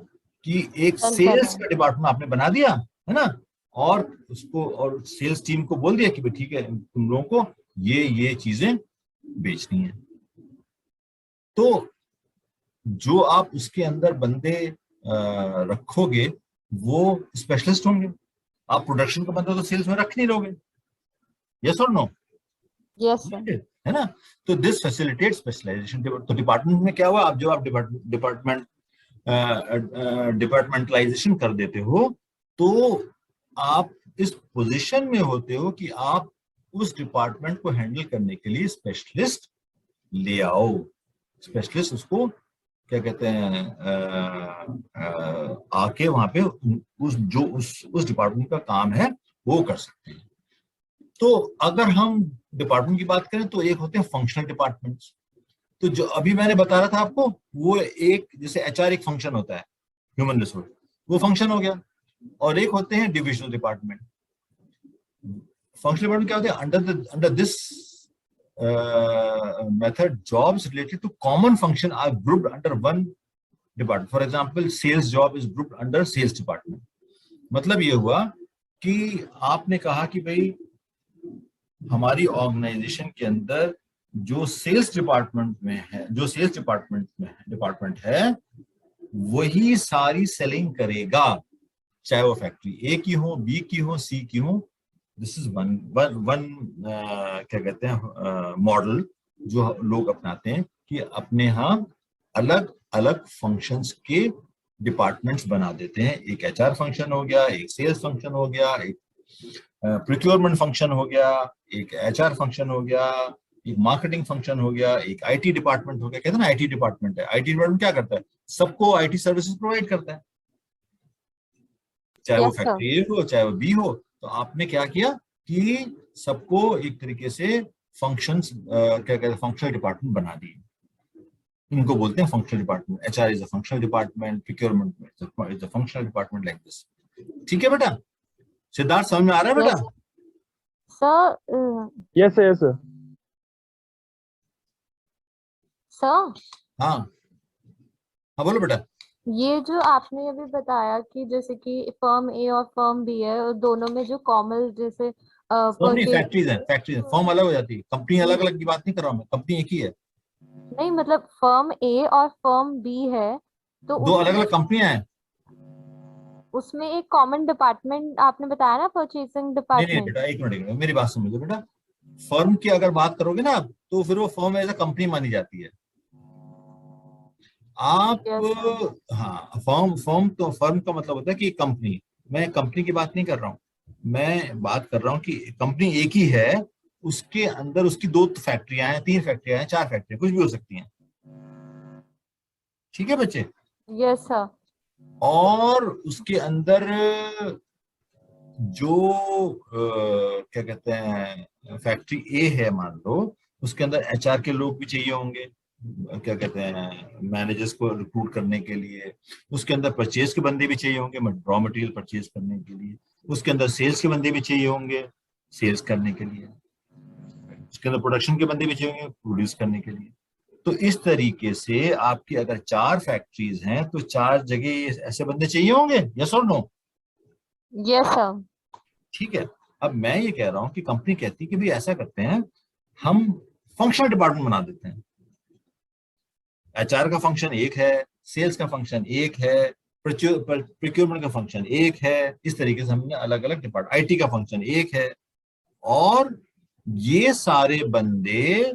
Speaker 1: कि एक सेल्स का डिपार्टमेंट आपने बना दिया, है ना, और उसको और सेल्स टीम को बोल दिया कि भाई ठीक है तुम लोगों को ये चीजें बेचनी है। तो जो आप उसके अंदर बंदे रखोगे वो स्पेशलिस्ट होंगे। आप प्रोडक्शन का बंदा तो सेल्स में रख नहीं लोगे, यस और नो?
Speaker 3: यस
Speaker 1: है ना। तो दिस फैसिलिटेट स्पेशलाइजेशन। तो डिपार्टमेंट में क्या हुआ, आप जब आप डिपार्टमेंटलाइजेशन कर देते हो तो आप इस पोजीशन में होते हो कि आप उस डिपार्टमेंट को हैंडल करने के लिए स्पेशलिस्ट ले आओ। स्पेशलिस्ट उसको क्या कहते हैं आके वहां पे उस डिपार्टमेंट का काम है वो कर सकते हैं। तो अगर हम डिपार्टमेंट की बात करें तो एक होते हैं फंक्शनल डिपार्टमेंट्स। तो जो अभी मैंने बता रहा था आपको, वो एक जैसे HR एक फंक्शन होता है, ह्यूमन रिसोर्स, वो फंक्शन हो गया। और एक होते हैं डिविजनल डिपार्टमेंट। फंक्शनल डिपार्टमेंट क्या होते हैं, under this method jobs related to common function are grouped under one department. For example sales job is grouped under sales department. मतलब ये हुआ कि आपने कहा कि भाई हमारी ऑर्गेनाइजेशन के अंदर जो सेल्स डिपार्टमेंट में है, जो सेल्स डिपार्टमेंट है वही सारी सेलिंग करेगा, चाहे वो फैक्ट्री ए की हो, बी की हो, सी की हो। This is one one one क्या कहते हैं मॉडल जो लोग अपनाते हैं कि अपने यहाँ अलग अलग फंक्शंस के डिपार्टमेंट्स बना देते हैं। एक एचआर फंक्शन हो गया, एक सेल्स फंक्शन हो गया, एक प्रोक्योरमेंट फंक्शन हो गया, एक एचआर फंक्शन हो गया, एक मार्केटिंग फंक्शन हो गया, एक आईटी डिपार्टमेंट हो गया। कहते हैं ना आईटी डिपार्टमेंट है, आईटी डिपार्टमेंट क्या करता है? सबको आईटी सर्विसेज प्रोवाइड करता है, चाहे वो
Speaker 3: यस सर।
Speaker 1: फैक्ट्री ए हो चाहे वो बी हो। तो आपने क्या किया कि सबको एक तरीके से फंक्शंस क्या कहते हैं फंक्शनल डिपार्टमेंट बना दिए। इनको बोलते हैं functional department. HR is a functional department, procurement is a functional department, like this. ठीक है बेटा? सिद्धार्थ समझ में आ रहा है बेटा?
Speaker 3: Yes sir.
Speaker 2: Yes sir, yes sir.
Speaker 3: Sir,
Speaker 1: हाँ हाँ बोलो बेटा।
Speaker 3: ये जो आपने अभी बताया कि जैसे कि फर्म ए और फर्म बी है और दोनों में जो कॉमन जैसे
Speaker 1: फर्म नहीं,
Speaker 3: परचेज।
Speaker 1: फैक्ट्रीज है, फैक्ट्रीज है। फर्म अलग हो जाती है, कंपनी अलग अलग की बात नहीं कर रहा हूँ मैं, कंपनी एक ही है।
Speaker 3: नहीं मतलब फर्म ए और फर्म बी है तो
Speaker 1: दो अलग
Speaker 3: उसमें
Speaker 1: अलग कंपनियां हैं।
Speaker 3: उसमें एक कॉमन डिपार्टमेंट आपने बताया ना, परचेसिंग
Speaker 1: नहीं नहीं
Speaker 3: डिपार्टमेंट।
Speaker 1: बेटा, एक मिनट मेरी बात समझो बेटा। फर्म की अगर बात करोगे ना आप, तो फिर वो फर्म एज अ कंपनी मानी जाती है। आप
Speaker 3: यस सर।
Speaker 1: हाँ, फर्म फर्म तो फर्म का मतलब होता है कि कंपनी। मैं कंपनी की बात नहीं कर रहा हूँ, मैं बात कर रहा हूँ कि कंपनी एक ही है, उसके अंदर उसकी दो फैक्ट्रियां हैं, तीन फैक्ट्रियां हैं, चार फैक्ट्रियां, कुछ भी हो सकती हैं। ठीक है बच्चे?
Speaker 3: Yes sir.
Speaker 1: और उसके अंदर जो क्या कहते हैं फैक्ट्री ए है मान लो, उसके अंदर एचआर के लोग भी चाहिए होंगे, क्या कहते हैं मैनेजर्स को रिक्रूट करने के लिए। उसके अंदर परचेज के बंदे भी चाहिए होंगे, रॉ मटेरियल परचेज करने के लिए। उसके अंदर सेल्स के बंदे भी चाहिए होंगे, सेल्स करने के लिए। उसके अंदर प्रोडक्शन के बंदे भी चाहिए होंगे, प्रोड्यूस करने के लिए। तो इस तरीके से आपकी अगर चार फैक्ट्रीज हैं तो चार जगह ऐसे बंदे चाहिए होंगे, यस और नो?
Speaker 3: Yes sir.
Speaker 1: ठीक है। अब मैं ये कह रहा हूं कि कंपनी कहती है कि भाई ऐसा करते हैं, हम फंक्शनल डिपार्टमेंट बना देते हैं। एचआर का फंक्शन एक है, सेल्स का फंक्शन एक है, प्रोक्योरमेंट का फंक्शन एक है। इस तरीके से हमने अलग अलग डिपार्टमेंट, आईटी का फंक्शन एक है। और ये सारे बंदे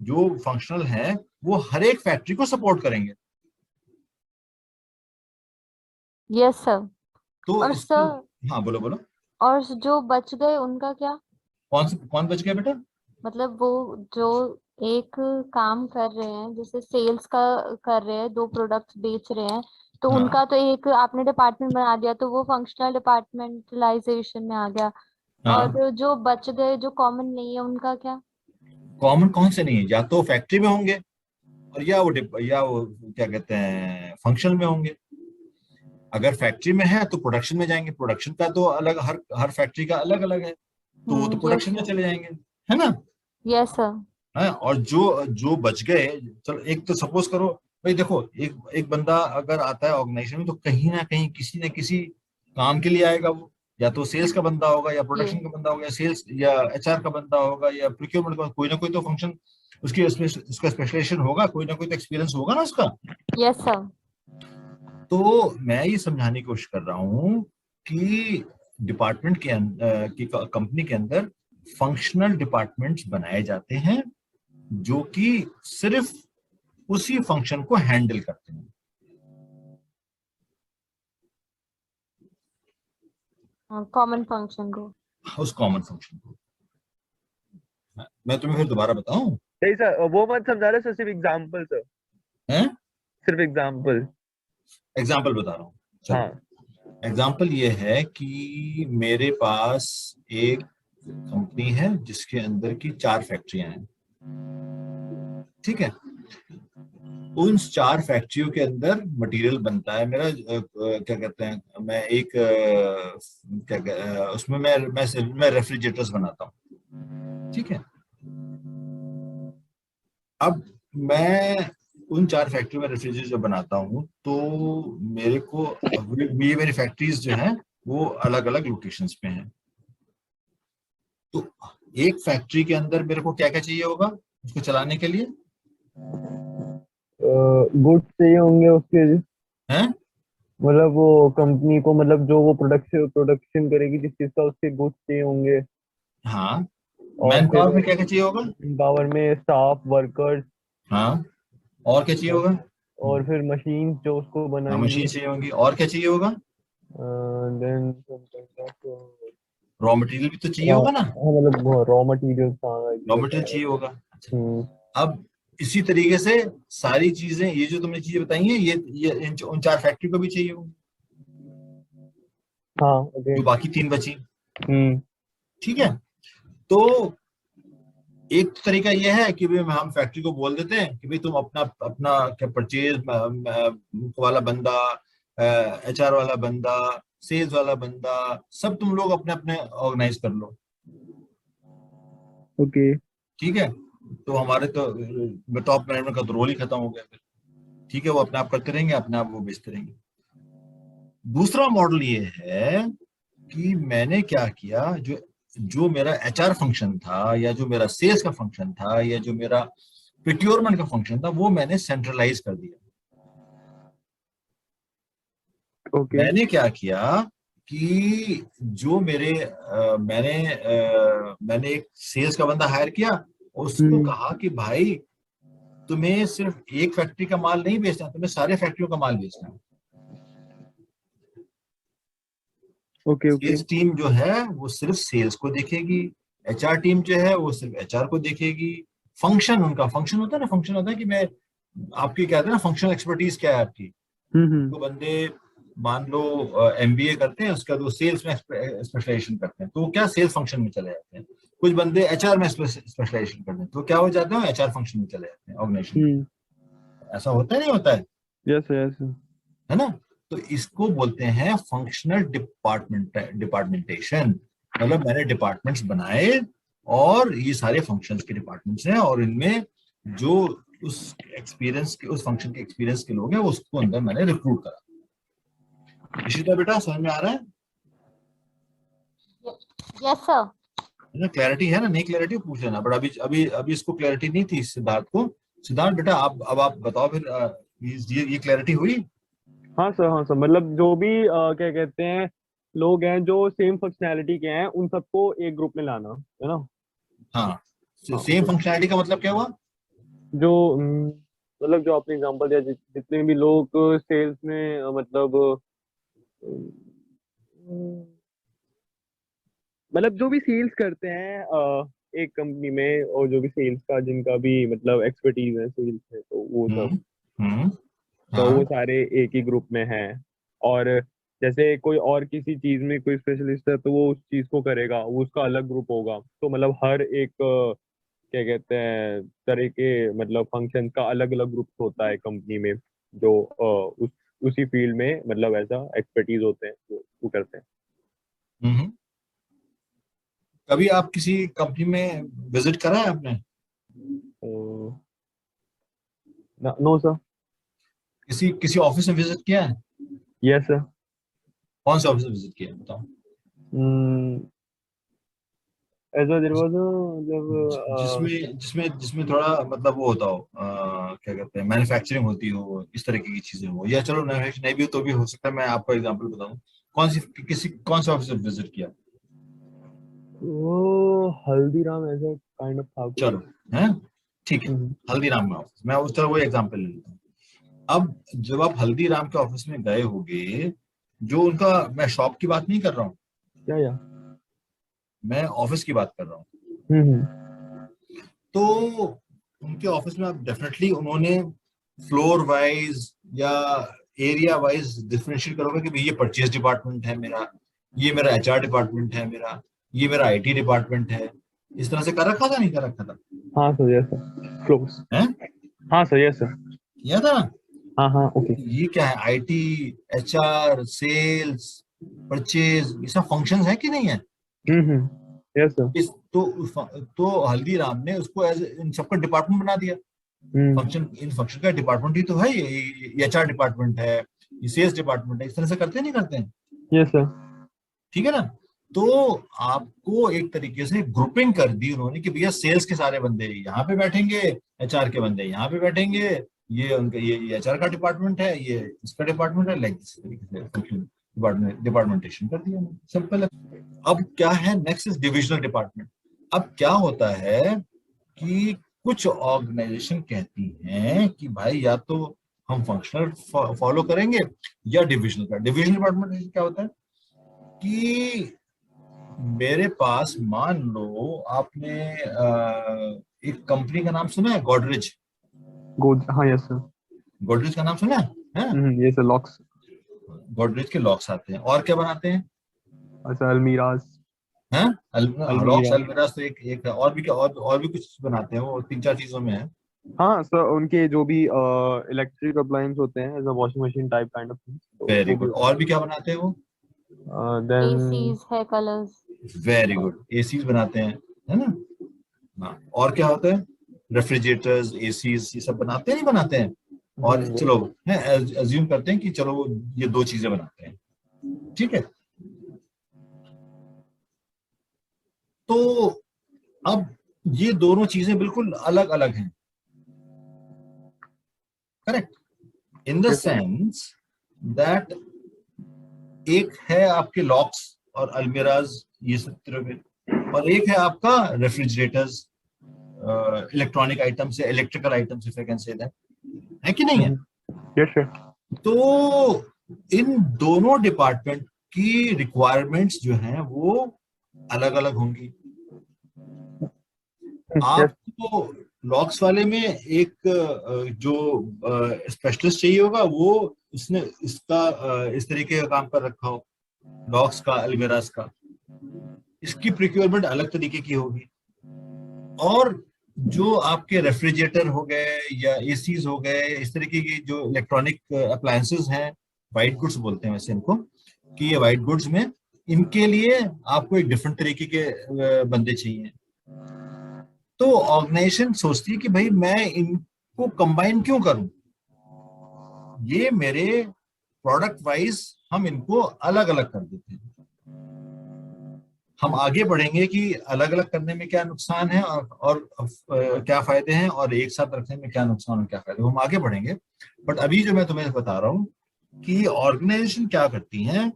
Speaker 1: जो फंक्शनल हैं वो हर एक फैक्ट्री को सपोर्ट करेंगे।
Speaker 3: Yes sir.
Speaker 1: तो
Speaker 3: और
Speaker 1: इसकी,
Speaker 3: सर,
Speaker 1: हाँ बोलो बोलो।
Speaker 3: और जो बच गए उनका क्या?
Speaker 1: कौन बच गया बेटा?
Speaker 3: मतलब वो जो एक काम कर रहे हैं, जैसे सेल्स का कर रहे हैं, दो प्रोडक्ट्स बेच रहे हैं, तो
Speaker 1: हाँ
Speaker 3: उनका तो एक आपने डिपार्टमेंट बना दिया तो वो फंक्शनल डिपार्टमेंटलाइजेशन में आ गया।
Speaker 1: हाँ।
Speaker 3: और जो बच गए जो कॉमन नहीं है उनका क्या?
Speaker 1: कॉमन कौन से नहीं है? या तो फैक्ट्री में होंगे, और या वो क्या कहते हैं फंक्शनल में होंगे। अगर फैक्ट्री में है तो प्रोडक्शन में जाएंगे, प्रोडक्शन का तो अलग, हर हर फैक्ट्री का अलग अलग है, तो वो तो
Speaker 3: यस
Speaker 1: प्रोडक्शन में
Speaker 3: सर।
Speaker 1: चले जाएंगे, है ना?
Speaker 3: Yes sir.
Speaker 1: हाँ, और जो जो बच गए, चलो एक तो सपोज करो, भाई देखो एक एक बंदा अगर आता है ऑर्गेनाइजेशन में तो कहीं ना कहीं किसी न किसी काम के लिए आएगा वो। या तो सेल्स का बंदा होगा, या
Speaker 3: जी।
Speaker 1: प्रोडक्शन का बंदा होगा, या सेल्स या एचआर का बंदा होगा, या प्रोक्योरमेंट का, कोई ना कोई तो फंक्शन उसकी उसका स्पेशलाइजेशन होगा, कोई ना कोई तो एक्सपीरियंस होगा ना उसका।
Speaker 3: Yes sir.
Speaker 1: तो मैं ये समझाने की कोशिश कर रहा हूँ कि डिपार्टमेंट के अंदर की कंपनी के अंदर फंक्शनल डिपार्टमेंट्स बनाए जाते हैं जो कि सिर्फ उसी फंक्शन को हैंडल करते हैं,
Speaker 3: कॉमन फंक्शन को।
Speaker 1: उस कॉमन फंक्शन को। मैं तुम्हें फिर दोबारा बताऊं?
Speaker 2: सही सर, वो मत समझा रहे सर, सिर्फ एग्जाम्पल सर,
Speaker 1: हैं?
Speaker 2: सिर्फ एग्जाम्पल।
Speaker 1: एग्जाम्पल बता रहा हूँ, चलो।
Speaker 2: हाँ।
Speaker 1: एग्जाम्पल ये है कि मेरे पास एक कंपनी है जिसके अंदर की चार फैक्ट्रियां हैं। ठीक है? उन चार फैक्ट्रियों के अंदर मटेरियल बनता है मेरा, क्या कहते हैं, मैं एक उसमें मैं रेफ्रिजरेटर्स बनाता हूँ। ठीक है? अब मैं उन 4 फैक्ट्री में रेफ्रिजरेटर जब बनाता हूँ तो मेरे को ये मेरी फैक्ट्रीज जो हैं वो अलग अलग लोकेशंस पे हैं। तो एक फैक्ट्री के अंदर मेरे को क्या क्या चाहिए होगा उसको चलाने के लिए?
Speaker 2: गुड्स चाहिए होंगे उसके,
Speaker 1: हैं?
Speaker 2: मतलब वो कंपनी को, मतलब जो वो प्रोडक्शन करेगी जिस चीज का, उसके गुड्स चाहिए होंगे।
Speaker 1: हाँ।
Speaker 2: और
Speaker 1: मैन
Speaker 2: फिर
Speaker 1: पावर में क्या क्या चाहिए होगा?
Speaker 2: पावर में स्टाफ, वर्कर्स,
Speaker 1: हाँ। और क्या चाहिए होगा?
Speaker 2: और फिर मशीन जो उसको
Speaker 1: हाँ,
Speaker 2: बनाएंगी।
Speaker 1: मशीन चाहिए होंगी। और क्या चाहिए होगा?
Speaker 2: देन
Speaker 1: रॉ मटेरियल भी तो चाहिए होगा ना?
Speaker 2: मतलब रॉ मटेरियल था
Speaker 1: रॉ
Speaker 2: ये
Speaker 1: मटेरियल
Speaker 2: सारा।
Speaker 1: चाहिए होगा। अच्छा,
Speaker 2: हम्म।
Speaker 1: अब इसी तरीके से सारी चीजें, ये जो तुमने चीजें बताई हैं, ये उन 4 फैक्ट्री को भी चाहिए होंगी
Speaker 2: हाँ, ओके।
Speaker 1: जो बाकी 3 बची।
Speaker 2: हम्म।
Speaker 1: ठीक है। तो एक तो तरीका यह है कि भाई हम फैक्ट्री को बोल देते हैं कि भाई तुम अपना अपना क्या परचेज वाला बंदा, HR वाला बंदा, सेल्स वाला बंदा, सब तुम लोग अपने अपने ऑर्गेनाइज कर लो।
Speaker 2: ओके।
Speaker 1: ठीक है। तो हमारे तो टॉप मैनेजमेंट का तो रोल ही खत्म हो गया फिर। ठीक है, वो अपने आप करते रहेंगे, अपने आप वो बेचते रहेंगे। दूसरा मॉडल ये है कि मैंने क्या किया, जो जो मेरा HR फंक्शन था, या जो मेरा सेल्स का फंक्शन था, या जो मेरा प्रोक्योरमेंट का फंक्शन था, वो मैंने सेंट्रलाइज कर दिया।
Speaker 2: ओके।
Speaker 1: मैंने क्या किया कि जो मैंने एक सेल्स का बंदा हायर किया, उसको
Speaker 2: हम्म।
Speaker 1: कहा कि भाई तुम्हें सिर्फ एक फैक्ट्री का माल नहीं बेचना, तुम्हें सारे फैक्ट्रियों का माल बेचना है।
Speaker 2: ओके। ओके।
Speaker 1: सेल्स टीम जो है वो सिर्फ सेल्स को देखेगी, HR टीम जो है वो सिर्फ HR को देखेगी। फंक्शन, उनका फंक्शन होता है ना, फंक्शन होता है कि मैं आपकी क्या है ना, फंक्शनल एक्सपर्टीज क्या है आपकी।
Speaker 2: हम्म।
Speaker 1: तो बंदे मान लो MBA करते हैं, उसके बाद वो सेल्स में स्पेशलाइजेशन करते हैं, तो वो क्या सेल्स फंक्शन में चले जाते हैं। कुछ बंदे HR में स्पेशलाइजेशन करते हैं, तो क्या हो जाते हैं, HR फंक्शन में चले जाते हैं ऑर्गेनाइजेशन।
Speaker 2: हम्म।
Speaker 1: ऐसा होता है नहीं होता
Speaker 2: यस, यस।
Speaker 1: है ना? तो इसको बोलते हैं फंक्शनल डिपार्टमेंटेशन। मतलब मैंने डिपार्टमेंट्स बनाए और ये सारे फंक्शंस के डिपार्टमेंट्स हैं, और इनमें जो उस एक्सपीरियंस के, उस फंक्शन के एक्सपीरियंस के लोग हैं, उसको अंदर मैंने रिक्रूट करा। इशिता बेटा, समझ में आ रहा है?
Speaker 3: Yes sir.
Speaker 1: क्लैरिटी है ना? नहीं क्लैरिटी पूछ लेना, बट अभी अभी अभी इसको क्लैरिटी नहीं थी सिद्धार्थ को। सिद्धार्थ बेटा, आप बताओ फिर, ये क्लैरिटी हुई?
Speaker 2: हाँ सर, हाँ सर, मतलब जो भी क्या कहते हैं, लोग हैं जो सेम फंक्शनैलिटी के हैं, उन सबको एक ग्रुप में लाना है ना।
Speaker 1: हाँ,
Speaker 2: हाँ,
Speaker 1: सेम फंक्शनैलिटी का मतलब क्या हुआ?
Speaker 2: जो मतलब जो आपने एग्जांपल दिया, जितने भी लोग सेल्स में मतलब जो भी सेल्स करते हैं एक कंपनी में, और जो भी सेल्स का जिनका भी मतलब एक्सपर्टीज है सेल्स में, तो वो सब,
Speaker 1: हम्म। हम्म।
Speaker 2: तो वो
Speaker 1: हाँ।
Speaker 2: सारे एक ही ग्रुप में हैं। और जैसे कोई और किसी चीज में कोई स्पेशलिस्ट है, तो वो उस चीज को करेगा, वो उसका अलग ग्रुप होगा। तो मतलब हर एक क्या कहते हैं तरह के मतलब फंक्शन का अलग अलग ग्रुप होता है कंपनी में, जो उसी फील्ड में मतलब ऐसा एक्सपर्टीज होते हैं, वो करते हैं।
Speaker 1: हम्म। कभी आप किसी कंपनी में विजिट करा है आपने?
Speaker 2: तो नो सर।
Speaker 1: किसी किसी ऑफिस में विजिट किया है?
Speaker 2: Yes sir.
Speaker 1: कौन से ऑफिस में विजिट किया है बताओ?
Speaker 2: ऐसा देर वाज जब
Speaker 1: जिसमें जिसमें जिसमें थोड़ा मतलब वो होता हो, क्या कहते हैं, मैन्युफैक्चरिंग होती हो, इस तरह की चीजें हो, या चलो मैन्युफैक्चरिंग नहीं भी हो तो भी हो सकता है। मैं आपको एग्जांपल बताऊं, कौन से ऑफिस में विजिट किया?
Speaker 2: वो हल्दीराम ऐसा काइंड ऑफ था कुछ।
Speaker 1: चलो, है, ठीक है।
Speaker 2: हम्म।
Speaker 1: हल्दीराम में ऑफिस, मैं उस तरह वो एग्जांपल ले लेता हूँ। अब जब आप हल्दीराम के ऑफिस में गए होगे, जो उनका, मैं शॉप की बात नहीं कर रहा हूँ,
Speaker 2: या
Speaker 1: मैं ऑफिस की बात कर रहा हूँ।
Speaker 2: हम्म।
Speaker 1: तो उनके ऑफिस में आप डेफिनेटली, उन्होंने फ्लोर वाइज या एरिया वाइज डिफरेंशिएट करोगे कि भाई ये परचेज डिपार्टमेंट है मेरा, ये मेरा HR डिपार्टमेंट है मेरा, ये मेरा IT डिपार्टमेंट है। इस तरह से कर रखा था, नहीं कर रखा था?
Speaker 2: हाँ सर, यस सर, क्लोज।
Speaker 1: है?
Speaker 2: हाँ सर, यस सर।
Speaker 1: किया था ना?
Speaker 2: हाँ हाँ, ओके।
Speaker 1: ये क्या है, IT, HR, सेल्स, परचेज, ये सब फंक्शंस है कि नहीं है?
Speaker 2: Yes sir.
Speaker 1: इस तो हल्दीराम ने उसको एज इन सबका डिपार्टमेंट बना दिया। फंक्शन, इन फंक्शन का डिपार्टमेंट ही तो है, ये एचआर डिपार्टमेंट है, ये सेल्स डिपार्टमेंट है, इस तरह से करते नहीं करते हैं?
Speaker 2: Yes sir.
Speaker 1: ठीक है ना? तो आपको एक तरीके से ग्रुपिंग कर दी उन्होंने कि भैया सेल्स के सारे बंदे यहाँ पे बैठेंगे, एचआर के बंदे यहाँ पे बैठेंगे, ये उनका ये एचआर का डिपार्टमेंट है, ये इसका डिपार्टमेंट है, लाइक इस तरीके से फंक्शन डिपार्टमेंटेशन कर दिया, सिंपल है। अब क्या है, नेक्स्ट इज डिविजनल डिपार्टमेंट। अब क्या होता है कि कुछ ऑर्गेनाइजेशन कहती हैं कि भाई या तो हम फंक्शनल फॉलो करेंगे या डिविजनल का। डिविजनल डिपार्टमेंट क्या होता है कि मेरे पास, मान लो आपने एक कंपनी का नाम सुना है, गोदरेज?
Speaker 2: हाँ यस सर।
Speaker 1: गोदरेज का नाम सुना है?
Speaker 2: ये सर लॉक्स।
Speaker 1: गोदरेज के लॉक्स आते हैं, और क्या बनाते हैं?
Speaker 2: अच्छा अलमीराज।
Speaker 1: हैं? लॉक्स,
Speaker 2: अलमीरा।
Speaker 1: अलमीराज तो एक है, और भी क्या, और भी कुछ बनाते हैं, वो 3-4 चीजों में है।
Speaker 2: हाँ सर, उनके जो भी इलेक्ट्रिक अप्लायंस होते हैं, as a washing machine type kind of thing,
Speaker 1: very
Speaker 2: वो भी
Speaker 1: गुड। और भी क्या बनाते हैं वो?
Speaker 2: देन
Speaker 3: एसीज है, कलर्स।
Speaker 1: वेरी गुड, एसीज बनाते हैं, है ना? हाँ, और क्या होता है? रेफ्रिजरेटर्स, एसीज, ये सब बनाते हैं, नहीं बनाते हैं? और चलो अज्यूम करते हैं कि चलो ये दो चीजें बनाते हैं, ठीक है? तो अब ये दोनों चीजें बिल्कुल अलग अलग हैं, correct? In the sense that एक है आपके लॉक्स और अलमीराज, ये सब तरह के, और एक है आपका रेफ्रिजरेटर्स, इलेक्ट्रॉनिक आइटम्स या electrical items, if I can say that, है कि नहीं है?
Speaker 2: Yes sir.
Speaker 1: तो इन दोनों डिपार्टमेंट की रिक्वायरमेंट्स जो हैं वो अलग अलग होंगी। आपको लॉक्स वाले में एक जो स्पेशलिस्ट चाहिए होगा, वो उसने इसका इस तरीके का काम कर रखा हो, लॉक्स का, अलमीराज का, इसकी प्रिक्योरमेंट अलग तरीके की होगी। और जो आपके रेफ्रिजरेटर हो गए या एसीज हो गए, इस तरीके की जो इलेक्ट्रॉनिक अप्लायंसेस हैं, वाइट गुड्स बोलते हैं वैसे इनको, कि ये वाइट गुड्स में इनके लिए आपको एक डिफरेंट तरीके के बंदे चाहिए। तो ऑर्गेनाइजेशन सोचती है कि भाई मैं इनको कंबाइन क्यों करूं, ये मेरे प्रोडक्ट वाइज हम इनको अलग अलग कर देते हैं। हम आगे बढ़ेंगे कि अलग अलग करने में क्या नुकसान है और क्या फायदे हैं, और एक साथ रखने में क्या नुकसान और क्या फायदे, हम आगे बढ़ेंगे। बट अभी जो मैं तुम्हें बता रहा हूं कि ऑर्गेनाइजेशन क्या करती हैं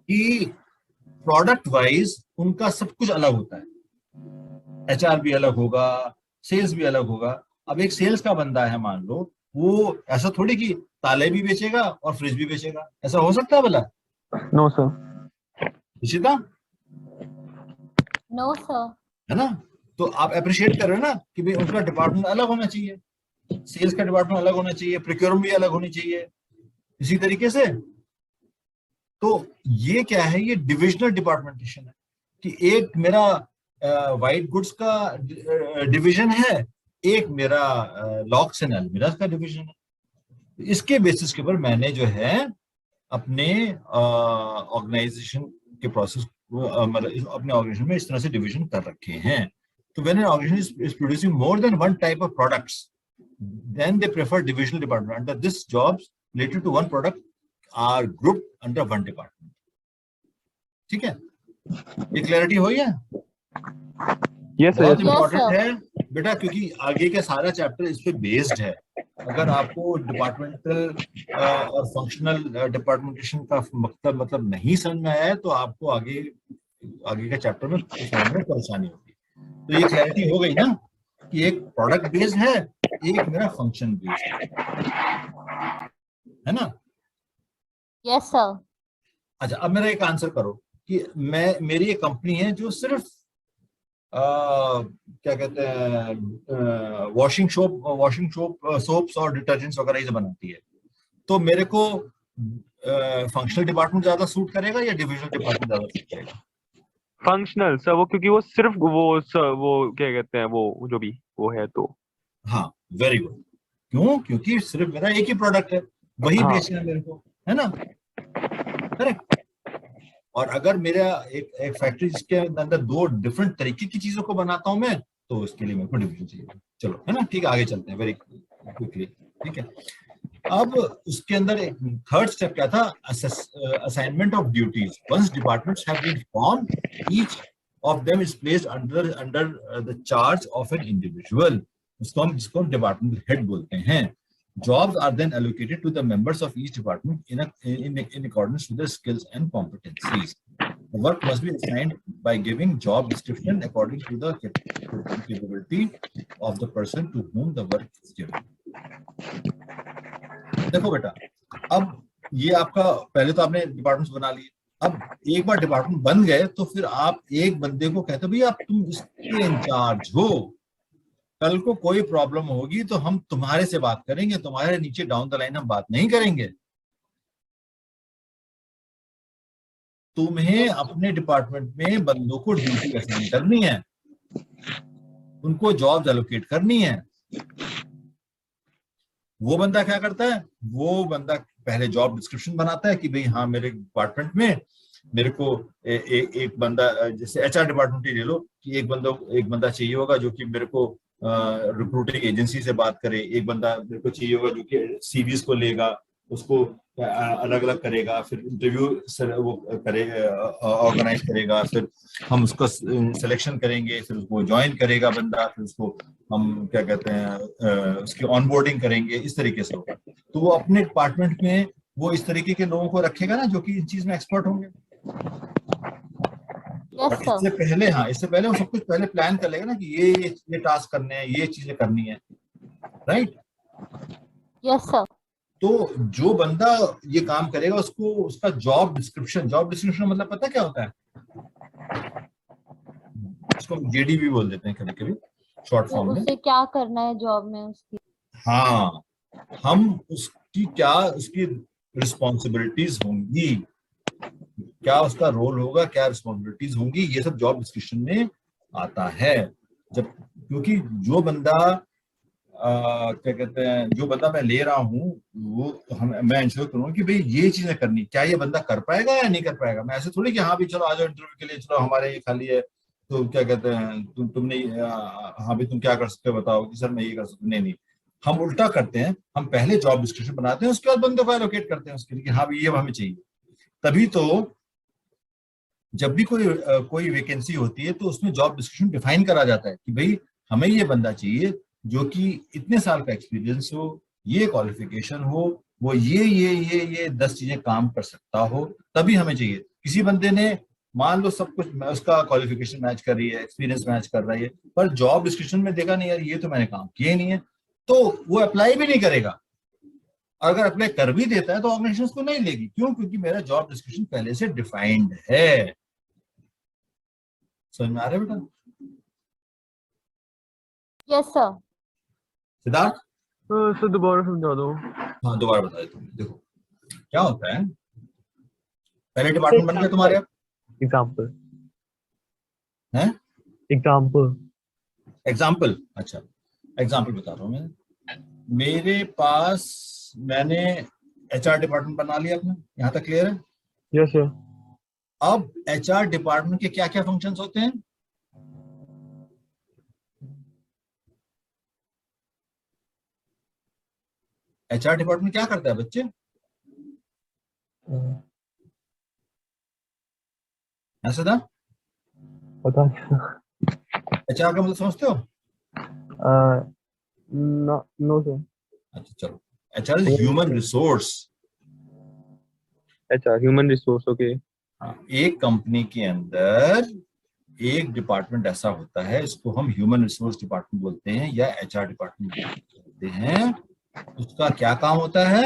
Speaker 1: कि प्रोडक्ट वाइज उनका सब कुछ अलग होता है। एचआर भी अलग होगा, सेल्स भी अलग होगा। अब एक सेल्स का बंदा है, मान लो, वो ऐसा थोड़ी कि ताले भी बेचेगा और फ्रिज भी बेचेगा, ऐसा हो सकता है भला?
Speaker 2: No sir.
Speaker 1: Ishita,
Speaker 3: no sir.
Speaker 1: है ना? तो आप अप्रिशिएट कर रहे हो ना कि भाई उनका डिपार्टमेंट अलग होना चाहिए, सेल्स का डिपार्टमेंट अलग होना चाहिए, प्रोक्योरमेंट भी अलग होनी चाहिए, इसी तरीके से। तो ये क्या है, ये डिविजनल डिपार्टमेंटेशन है कि एक मेरा वाइट गुड्स का डिवीजन है, एक मेरा लॉक्स एंड अलमीराज का डिवीजन है। इसके बेसिस के ऊपर मैंने जो है अपने ऑर्गेनाइजेशन के प्रोसेस मतलब अपने ऑर्गेनाइजेशन में इस तरह से डिवीजन कर रखे हैं। तो when an organisation is producing more than one type of products, then they prefer divisional department. Under this, jobs related to one product are grouped under one department. ठीक है, ये क्लैरिटी हो गया?
Speaker 2: यस
Speaker 1: बहुत
Speaker 2: सर।
Speaker 1: इंपॉर्टेंट है बेटा, क्योंकि आगे का सारा चैप्टर इस पे बेस्ड है। अगर आपको डिपार्टमेंटल और फंक्शनल डिपार्टमेंटेशन का मतलब नहीं समझ में आया है, तो आपको आगे का चैप्टर में समझने में परेशानी होगी। तो ये क्लैरिटी हो गई ना कि एक प्रोडक्ट बेस्ड है, एक मेरा फंक्शन बेस्ड है ना?
Speaker 3: Yes sir.
Speaker 1: अच्छा, अब मेरा एक आंसर करो कि मेरी एक कंपनी है जो सिर्फ क्या कहते हैं, वॉशिंग सोप्स और डिटर्जेंट्स वगैरह ही बनाती है। तो मेरे को फंक्शनल डिपार्टमेंट ज्यादा सूट करेगा या डिविजनल डिपार्टमेंट ज्यादा सूट करेगा?
Speaker 2: फंक्शनल सर, वो क्योंकि वो सिर्फ वो क्या कहते हैं, वो जो भी वो है तो।
Speaker 1: हाँ, वेरी गुड। क्यों? क्योंकि सिर्फ मेरा एक ही प्रोडक्ट है, वही
Speaker 2: हाँ।
Speaker 1: बेचना है मेरे को, है ना? करेक्ट। और अगर मेरा एक फैक्ट्री जिसके अंदर दो डिफरेंट तरीके की चीजों को बनाता हूं मैं, तो इसके लिए मेरे को डिवीजन चाहिए। चलो, है ना, ठीक है, आगे चलते हैं वेरी क्विकली। ठीक है, अब उसके अंदर एक थर्ड स्टेप क्या था, assignment of duties. Once departments have been formed, each of them is placed under the charge of an individual. जिसको हम डिपार्टमेंट हेड बोलते हैं। Jobs are then allocated to the members of each department in accordance with their skills and competencies. The work must be assigned by giving job description according to the capability of the person to whom the work is given. देखो बेटा, अब ये आपका पहले तो आपने departments बना लिए। अब एक बार डिपार्टमेंट बन गए तो फिर आप एक बंदे को कहते हो भैया आप तुम इसके इंचार्ज हो, कल को कोई प्रॉब्लम होगी तो हम तुम्हारे से बात करेंगे, तुम्हारे नीचे डाउन द लाइन हम बात नहीं करेंगे। तुम्हें अपने डिपार्टमेंट में बंदों को ड्यूटी असाइन करनी है, उनको जॉब्स एलोकेट करनी है। वो बंदा क्या करता है, वो बंदा पहले जॉब डिस्क्रिप्शन बनाता है कि भाई हाँ मेरे डिपार्टमेंट में मेरे को एक बंदा, जैसे एचआर डिपार्टमेंट ही ले लो कि एक बंदा चाहिए होगा जो कि मेरे को रिक्रूटिंग एजेंसी से बात करे, एक बंदा मेरे को चाहिए होगा जो कि सीवीज को लेगा, उसको अलग अलग करेगा, फिर इंटरव्यू वो करेगा, ऑर्गेनाइज करेगा, फिर हम उसको सिलेक्शन करेंगे, फिर उसको ज्वाइन करेगा बंदा, फिर उसको हम क्या कहते हैं उसकी ऑनबोर्डिंग करेंगे, इस तरीके से होगा। तो वो अपने डिपार्टमेंट में वो इस तरीके के लोगों को रखेगा ना जो कि इस चीज में एक्सपर्ट होंगे।
Speaker 3: Yes sir.
Speaker 1: इससे पहले वो सब कुछ पहले प्लान कर लेगा ना कि ये टास्क करने हैं, ये चीजें करनी है, राइट?
Speaker 3: Yes sir.
Speaker 1: तो जो बंदा ये काम करेगा उसको उसका जॉब डिस्क्रिप्शन मतलब पता क्या होता है, इसको जेडी भी बोल देते हैं कभी कभी शॉर्ट फॉर्म में।
Speaker 3: उसे क्या करना है जॉब में उसकी?
Speaker 1: हाँ, हम उसकी रिस्पॉन्सिबिलिटीज होंगी, क्या उसका रोल होगा, क्या रिस्पॉन्सिबिलिटीज होंगी, ये सब जॉब डिस्क्रिप्शन में आता है। जब क्योंकि जो बंदा क्या कहते हैं, जो बंदा मैं ले रहा हूँ वो मैं इंश्योर करूंगा कि भाई ये चीजें करनी, क्या ये बंदा कर पाएगा या नहीं कर पाएगा। मैं ऐसे थोड़ी कि हाँ भी चलो आ जाओ इंटरव्यू के लिए, चलो हमारे ये खाली है तो क्या कहते हैं तुमने हाँ भी तुम क्या कर सकते हो बताओ कि सर मैं ये कर सकता हूँ। नहीं, हम उल्टा करते हैं, हम पहले जॉब डिस्क्रिप्शन बनाते हैं, उसके बाद बंदे को एलोकेट करते हैं उसके लिए कि हाँ भी ये हमें चाहिए। तभी तो जब भी कोई वैकेंसी होती है तो उसमें जॉब डिस्क्रिप्शन डिफाइन करा जाता है कि भाई हमें ये बंदा चाहिए जो कि इतने साल का एक्सपीरियंस हो, ये क्वालिफिकेशन हो, वो ये 10 चीजें काम कर सकता हो, तभी हमें चाहिए। किसी बंदे ने मान लो सब कुछ उसका क्वालिफिकेशन मैच कर रही है, एक्सपीरियंस मैच कर रही है, पर जॉब डिस्क्रिप्शन में देखा नहीं यार ये तो मैंने काम किया ही नहीं है, तो वो अप्लाई भी नहीं करेगा। अगर अप्लाई कर भी देता है तो ऑर्गेनाइजेशन उसको नहीं लेगी। क्यों? क्योंकि मेरा जॉब डिस्क्रिप्शन पहले से डिफाइंड है। समझ में आ रहा है बेटा?
Speaker 3: Yes sir.
Speaker 1: सिद्धार्थ
Speaker 2: सर दोबारा समझा दो।
Speaker 1: हाँ दोबारा बता देता हूँ। देखो क्या होता है, पहले डिपार्टमेंट बन गया तुम्हारे,
Speaker 2: एग्जाम्पल
Speaker 1: हैं? एग्जाम्पल, अच्छा एग्जाम्पल बता रहा हूँ मैं। मेरे पास मैंने एचआर डिपार्टमेंट बना लिया अपना, यहाँ तक क्लियर है?
Speaker 2: Yes sir.
Speaker 1: अब एचआर डिपार्टमेंट के क्या क्या फंक्शंस होते हैं? एचआर डिपार्टमेंट क्या करता है बच्चे? ऐसा था?
Speaker 2: पता
Speaker 1: एचआर का मतलब समझते हो?
Speaker 2: No sir.
Speaker 1: अच्छा चलो, एचआर इज ह्यूमन रिसोर्स।
Speaker 2: अच्छा, ह्यूमन रिसोर्स, ओके।
Speaker 1: एक कंपनी के अंदर एक डिपार्टमेंट ऐसा होता है, इसको हम ह्यूमन रिसोर्स डिपार्टमेंट बोलते हैं या एचआर डिपार्टमेंट बोलते हैं। उसका क्या काम होता है?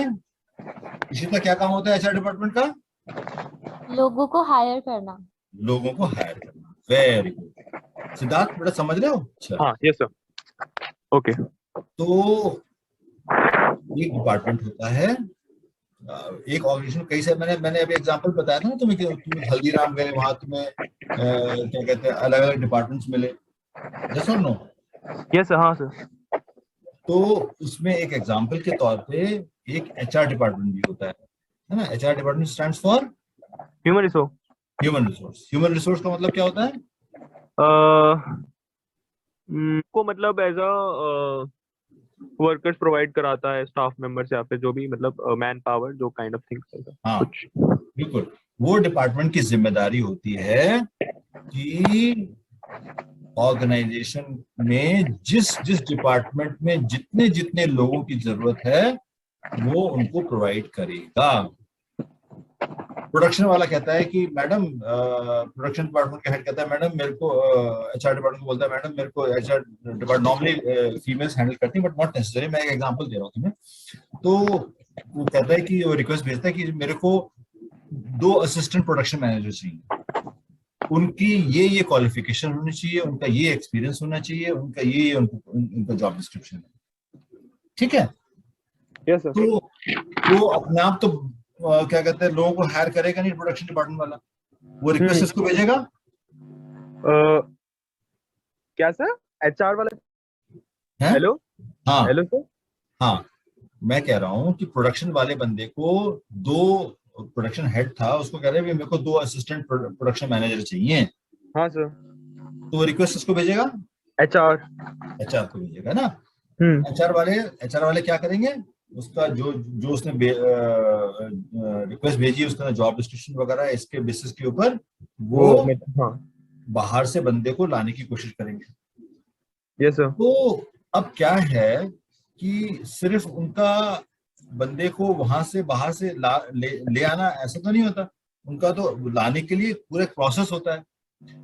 Speaker 1: इसी का क्या काम होता है एचआर डिपार्टमेंट का?
Speaker 3: लोगों को हायर करना।
Speaker 1: लोगों को हायर करना। वेरी गुड सिद्धार्थ, बेटा समझ रहे हो? अच्छा
Speaker 2: हाँ, यस सर, ओके।
Speaker 1: तो एक डिपार्टमेंट होता है, एक ऑर्गेनाइजेशन कई सारे, मैंने अभी एग्जांपल बताया था ना तुम्हें कि तुम हल्दीराम गए, वहां तुम्हें क्या कहते हैं अलग अलग डिपार्टमेंट्स मिले, यस और नो?
Speaker 2: यस सर, हाँ सर।
Speaker 1: तो उसमें एक एग्जांपल के तौर पे एक एचआर डिपार्टमेंट भी होता है ना? HR department stands for
Speaker 2: human resource.
Speaker 1: Human resource. Human resource का मतलब क्या होता है?
Speaker 2: को मतलब एज अ वर्कर्स प्रोवाइड कराता है स्टाफ मेंबर्स या फिर जो भी मतलब मैन पावर जो काइंड ऑफ थिंग्स
Speaker 1: हाँ
Speaker 2: कुछ।
Speaker 1: बिल्कुल, वो डिपार्टमेंट की जिम्मेदारी होती है कि ऑर्गेनाइजेशन में जिस जिस डिपार्टमेंट में जितने जितने लोगों की जरूरत है वो उनको प्रोवाइड करेगा। प्रोडक्शन वाला कहता है कि मैडम, प्रोडक्शन डिपार्टमेंट का हेड कहता है मैडम मेरे को, एचआर डिपार्टमेंट को बोलता है मैडम मेरे को, HR department normally females handle करती है बट नॉट नेसेसरी, मैं एक एग्जांपल दे रहा हूँ तुम्हें। तो वो कहता है कि वो रिक्वेस्ट भेजता है कि मेरे को 2 असिस्टेंट प्रोडक्शन मैनेजर चाहिए, उनकी ये क्वालिफिकेशन होनी चाहिए, उनका ये एक्सपीरियंस होना चाहिए, उनका ये उनका जॉब डिस्क्रिप्शन है, ठीक है।
Speaker 2: Yes sir.
Speaker 1: तो अपने आप तो क्या कहते हैं लोगों को हायर करेगा नहीं प्रोडक्शन डिपार्टमेंट वाला, वो रिक्वेस्ट इसको भेजेगा।
Speaker 2: क्या सर, एचआर वाला?
Speaker 1: है
Speaker 2: हेलो
Speaker 1: हाँ
Speaker 2: हेलो सर।
Speaker 1: हाँ, मैं कह रहा हूँ कि प्रोडक्शन वाले बंदे को 2, प्रोडक्शन हेड था उसको कह रहे हैं मेरे को 2 असिस्टेंट प्रोडक्शन मैनेजर चाहिए,
Speaker 2: हाँ सर।
Speaker 1: तो वो रिक्वेस्ट इसको भेजेगा,
Speaker 2: एचआर।
Speaker 1: एचआर को भेजेगा ना। एचआर वाले क्या करेंगे, उसका जो जो उसने रिक्वेस्ट भेजी उसका जॉब डिस्क्रिप्शन वगैरह इसके बेसिस के ऊपर वो
Speaker 2: हाँ।
Speaker 1: बाहर से बंदे को लाने की कोशिश करेंगे।
Speaker 2: Yes sir.
Speaker 1: तो अब क्या है कि सिर्फ उनका बंदे को वहां से बाहर से ले आना ऐसा तो नहीं होता, उनका तो लाने के लिए पूरा प्रोसेस होता है।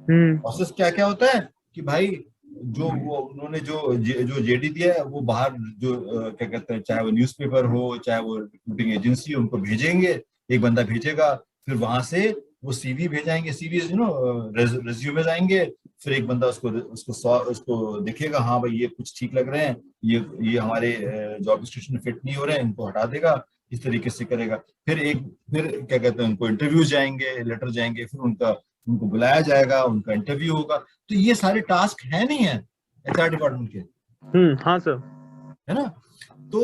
Speaker 1: प्रोसेस क्या क्या होता है कि भाई जो वो उन्होंने जो जेडी दिया है वो बाहर जो क्या कहते हैं, चाहे वो न्यूज़पेपर हो चाहे वो रिक्रूटिंग एजेंसी हो, उनको भेजेंगे, एक बंदा भेजेगा, फिर वहां से वो सीवी भेजाएंगे, सीवी रेज्यूमेज आएंगे, फिर एक बंदा उसको देखेगा, हाँ भाई ये कुछ ठीक लग रहे हैं, ये हमारे जॉब डिस्क्रिप्शन फिट नहीं हो रहे हैं, इनको हटा देगा, इस तरीके से करेगा। फिर क्या कहते हैं उनको इंटरव्यूज जाएंगे, लेटर जाएंगे, फिर उनको बुलाया जाएगा, उनका इंटरव्यू होगा। तो ये सारे टास्क है नहीं है एचआर डिपार्टमेंट के।
Speaker 2: हाँ सर।
Speaker 1: है ना। तो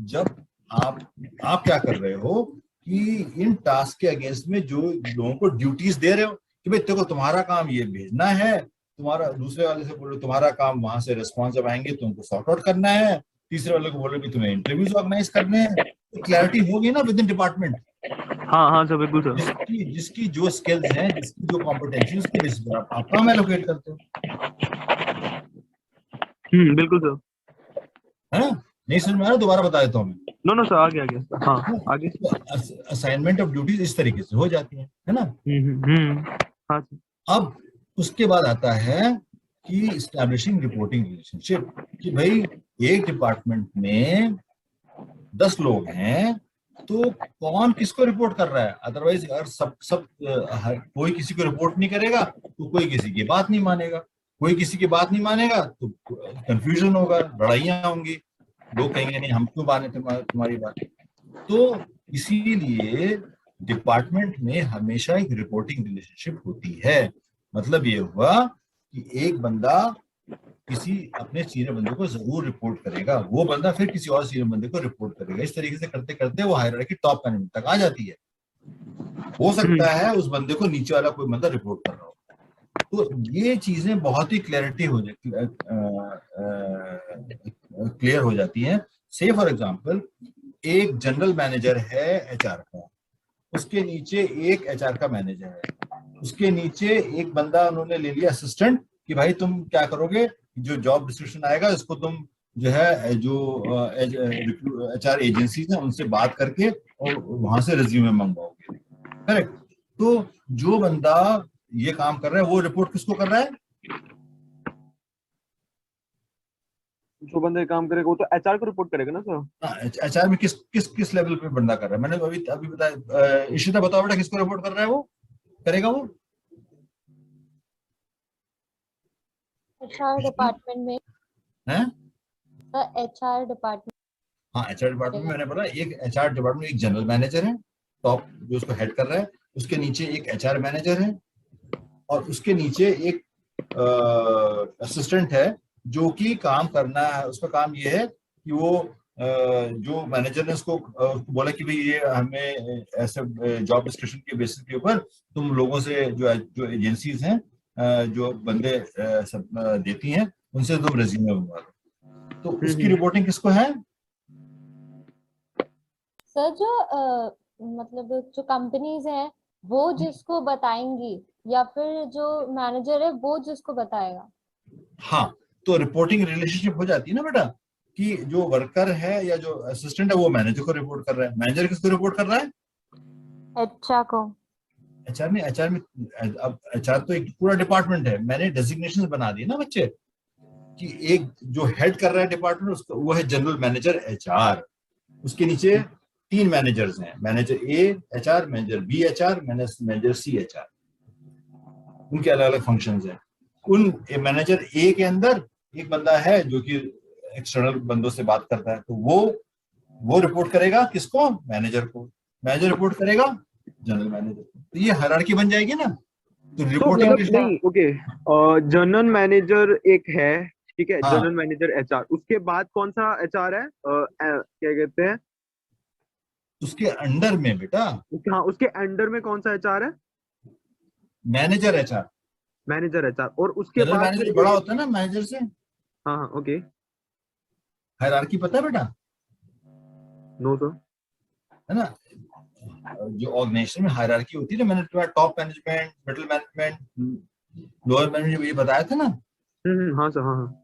Speaker 1: जब आप क्या कर रहे हो कि इन टास्क के अगेंस्ट में जो लोगों को ड्यूटीज दे रहे हो कि भाई देखो तुम्हारा काम ये भेजना है, तुम्हारा दूसरे वाले से बोलो तुम्हारा काम वहां से रिस्पॉन्स जब आएंगे तुमको सॉर्ट आउट करना है, तीसरे वाले को बोलो भी तुम्हें इंटरव्यूज ऑर्गेनाइज करने हैं, तो क्लैरिटी होगी ना विद इन डिपार्टमेंट।
Speaker 2: हाँ सर, बिल्कुल सर।
Speaker 1: जिसकी जो स्किल्स हैं, जिसकी जो कॉम्पिटेंसी, उसके बेसिस पर आप काम एलोकेट करते हो।
Speaker 2: बिल्कुल सर।
Speaker 1: है ना, नहीं समझ में आ रहा, दोबारा बता देता हूँ मैं।
Speaker 2: नो सर, आगे सर। हाँ आगे।
Speaker 1: असाइनमेंट ऑफ ड्यूटीज इस तरीके से हो जाती है ना।
Speaker 2: हाँ सर।
Speaker 1: अब उसके बाद आता है कि इस्टेब्लिशिंग रिपोर्टिंग रिलेशनशिप, कि भाई एक डिपार्टमेंट में 10 लोग हैं तो कौन किसको रिपोर्ट कर रहा है, अदरवाइज अगर सब कोई किसी को रिपोर्ट नहीं करेगा तो कोई किसी की बात नहीं मानेगा, कोई किसी की बात नहीं मानेगा तो कंफ्यूजन होगा, लड़ाइयां होंगी, लोग कहेंगे नहीं हम क्यों माने तुम्हारी बात। तो इसीलिए डिपार्टमेंट में हमेशा एक रिपोर्टिंग रिलेशनशिप होती है। मतलब ये हुआ कि एक बंदा किसी अपने सीनियर बंदे को जरूर रिपोर्ट करेगा, वो बंदा फिर किसी और सीनियर बंदे को रिपोर्ट करेगा, इस तरीके से करते करते वो हायरार्की टॉप मैनेजमेंट तक आ जाती है। हो सकता है उस बंदे को नीचे वाला कोई बंदा रिपोर्ट कर रहा हो। तो ये चीजें बहुत ही क्लियर हो जाती हैं। से फॉर एग्जांपल एक जनरल मैनेजर है एचआर का, उसके नीचे एक एचआर का मैनेजर है, उसके नीचे एक बंदा उन्होंने ले लिया असिस्टेंट कि भाई तुम क्या करोगे, जो जॉब डिस्क्रिप्शन आएगा इसको तुम जो है जो एचआर एजेंसीज है उनसे बात करके और वहां से रिज्यूमे मंगवाओगे, करेक्ट। तो जो बंदा ये काम कर रहा है वो रिपोर्ट किसको कर रहा है,
Speaker 2: जो बंदे काम करेगा वो तो एचआर को रिपोर्ट करेगा ना सर।
Speaker 1: एचआर में किस किस किस लेवल पे बंदा कर रहा है, मैंने अभी बताया। इशिता बताओ बेटा किसको रिपोर्ट कर रहा है, वो करेगा वो
Speaker 3: एचआर डिपार्टमेंट में
Speaker 1: है।
Speaker 3: HR department.
Speaker 1: हाँ एचआर डिपार्टमेंट में मैंने बोला एक एचआर डिपार्टमेंट एक जनरल मैनेजर है टॉप जो उसको हेड कर रहा है, उसके नीचे एक एचआर मैनेजर है और उसके नीचे एक असिस्टेंट है जो कि काम करना है, उसका काम ये है कि वो जो मैनेजर ने उसको बोला कि भाई ये हमें ऐसे जॉब डिस्क्रिप्शन के बेसिस के ऊपर तुम लोगों से जो एजेंसीज हैं जो बंदे सब देती हैं उनसे तुम रेज्यूमे बनवा लो। तो उसकी
Speaker 2: हम्म।
Speaker 1: रिपोर्टिंग किसको है?
Speaker 3: सर जो मतलब जो कंपनीज हैं वो जिसको बताएंगी या फिर जो मैनेजर है वो जिसको बताएगा?
Speaker 1: हाँ, तो रिपोर्टिंग रिलेशनशिप हो जाती है ना बेटा, कि जो वर्कर है या जो असिस्टेंट है वो मैनेजर को रिपोर्ट कर रहा है, मैनेजर किसको रिपोर्ट कर रहा है?
Speaker 3: अच्छा को।
Speaker 1: एचआर में। एचआर में अब एचआर तो एक पूरा डिपार्टमेंट है, मैंने डेजिग्नेशन बना दिए ना बच्चे, कि एक जो हेड कर रहा है डिपार्टमेंट उसका वो है जनरल मैनेजर एचआर। उसके नीचे 3 मैनेजर्स हैं, manager A HR, manager B HR, manager C HR. उनके अलग अलग फंक्शंस हैं। उन मैनेजर ए के अंदर एक बंदा है जो कि एक्सटर्नल बंदों से बात करता है, तो वो रिपोर्ट करेगा किसको? मैनेजर को। मैनेजर रिपोर्ट करेगा जनरल मैनेजर को। तो ये हायरार्की बन जाएगी ना, तो
Speaker 2: तो
Speaker 1: रिपोर्टिंग।
Speaker 2: मतलब नहीं, ओके, जनरल मैनेजर एक है, ठीक है,
Speaker 1: हाँ,
Speaker 2: जनरल मैनेजर एचआर, उसके बाद कौन सा एचआर है, क्या कहते हैं?
Speaker 1: उसके अंडर में बेटा
Speaker 2: हाँ, उसके अंडर में कौन सा एचआर है?
Speaker 1: Manager HR.
Speaker 2: मैनेजर एचआर, और उसके
Speaker 1: जनरल
Speaker 2: बाद फिर
Speaker 1: मैनेजर बड़ा होता है ना मैनेजर से।
Speaker 2: हाँ हाँ, ओके।
Speaker 1: हायरार्की पता है बेटा?
Speaker 2: No sir.
Speaker 1: है ना, जो ऑर्गेनाइजेशन में हायरार्की होती है ना, मैंने तुम्हारा top management, middle management, lower management ये बताया था ना।
Speaker 2: हाँ सर, हाँ हाँ।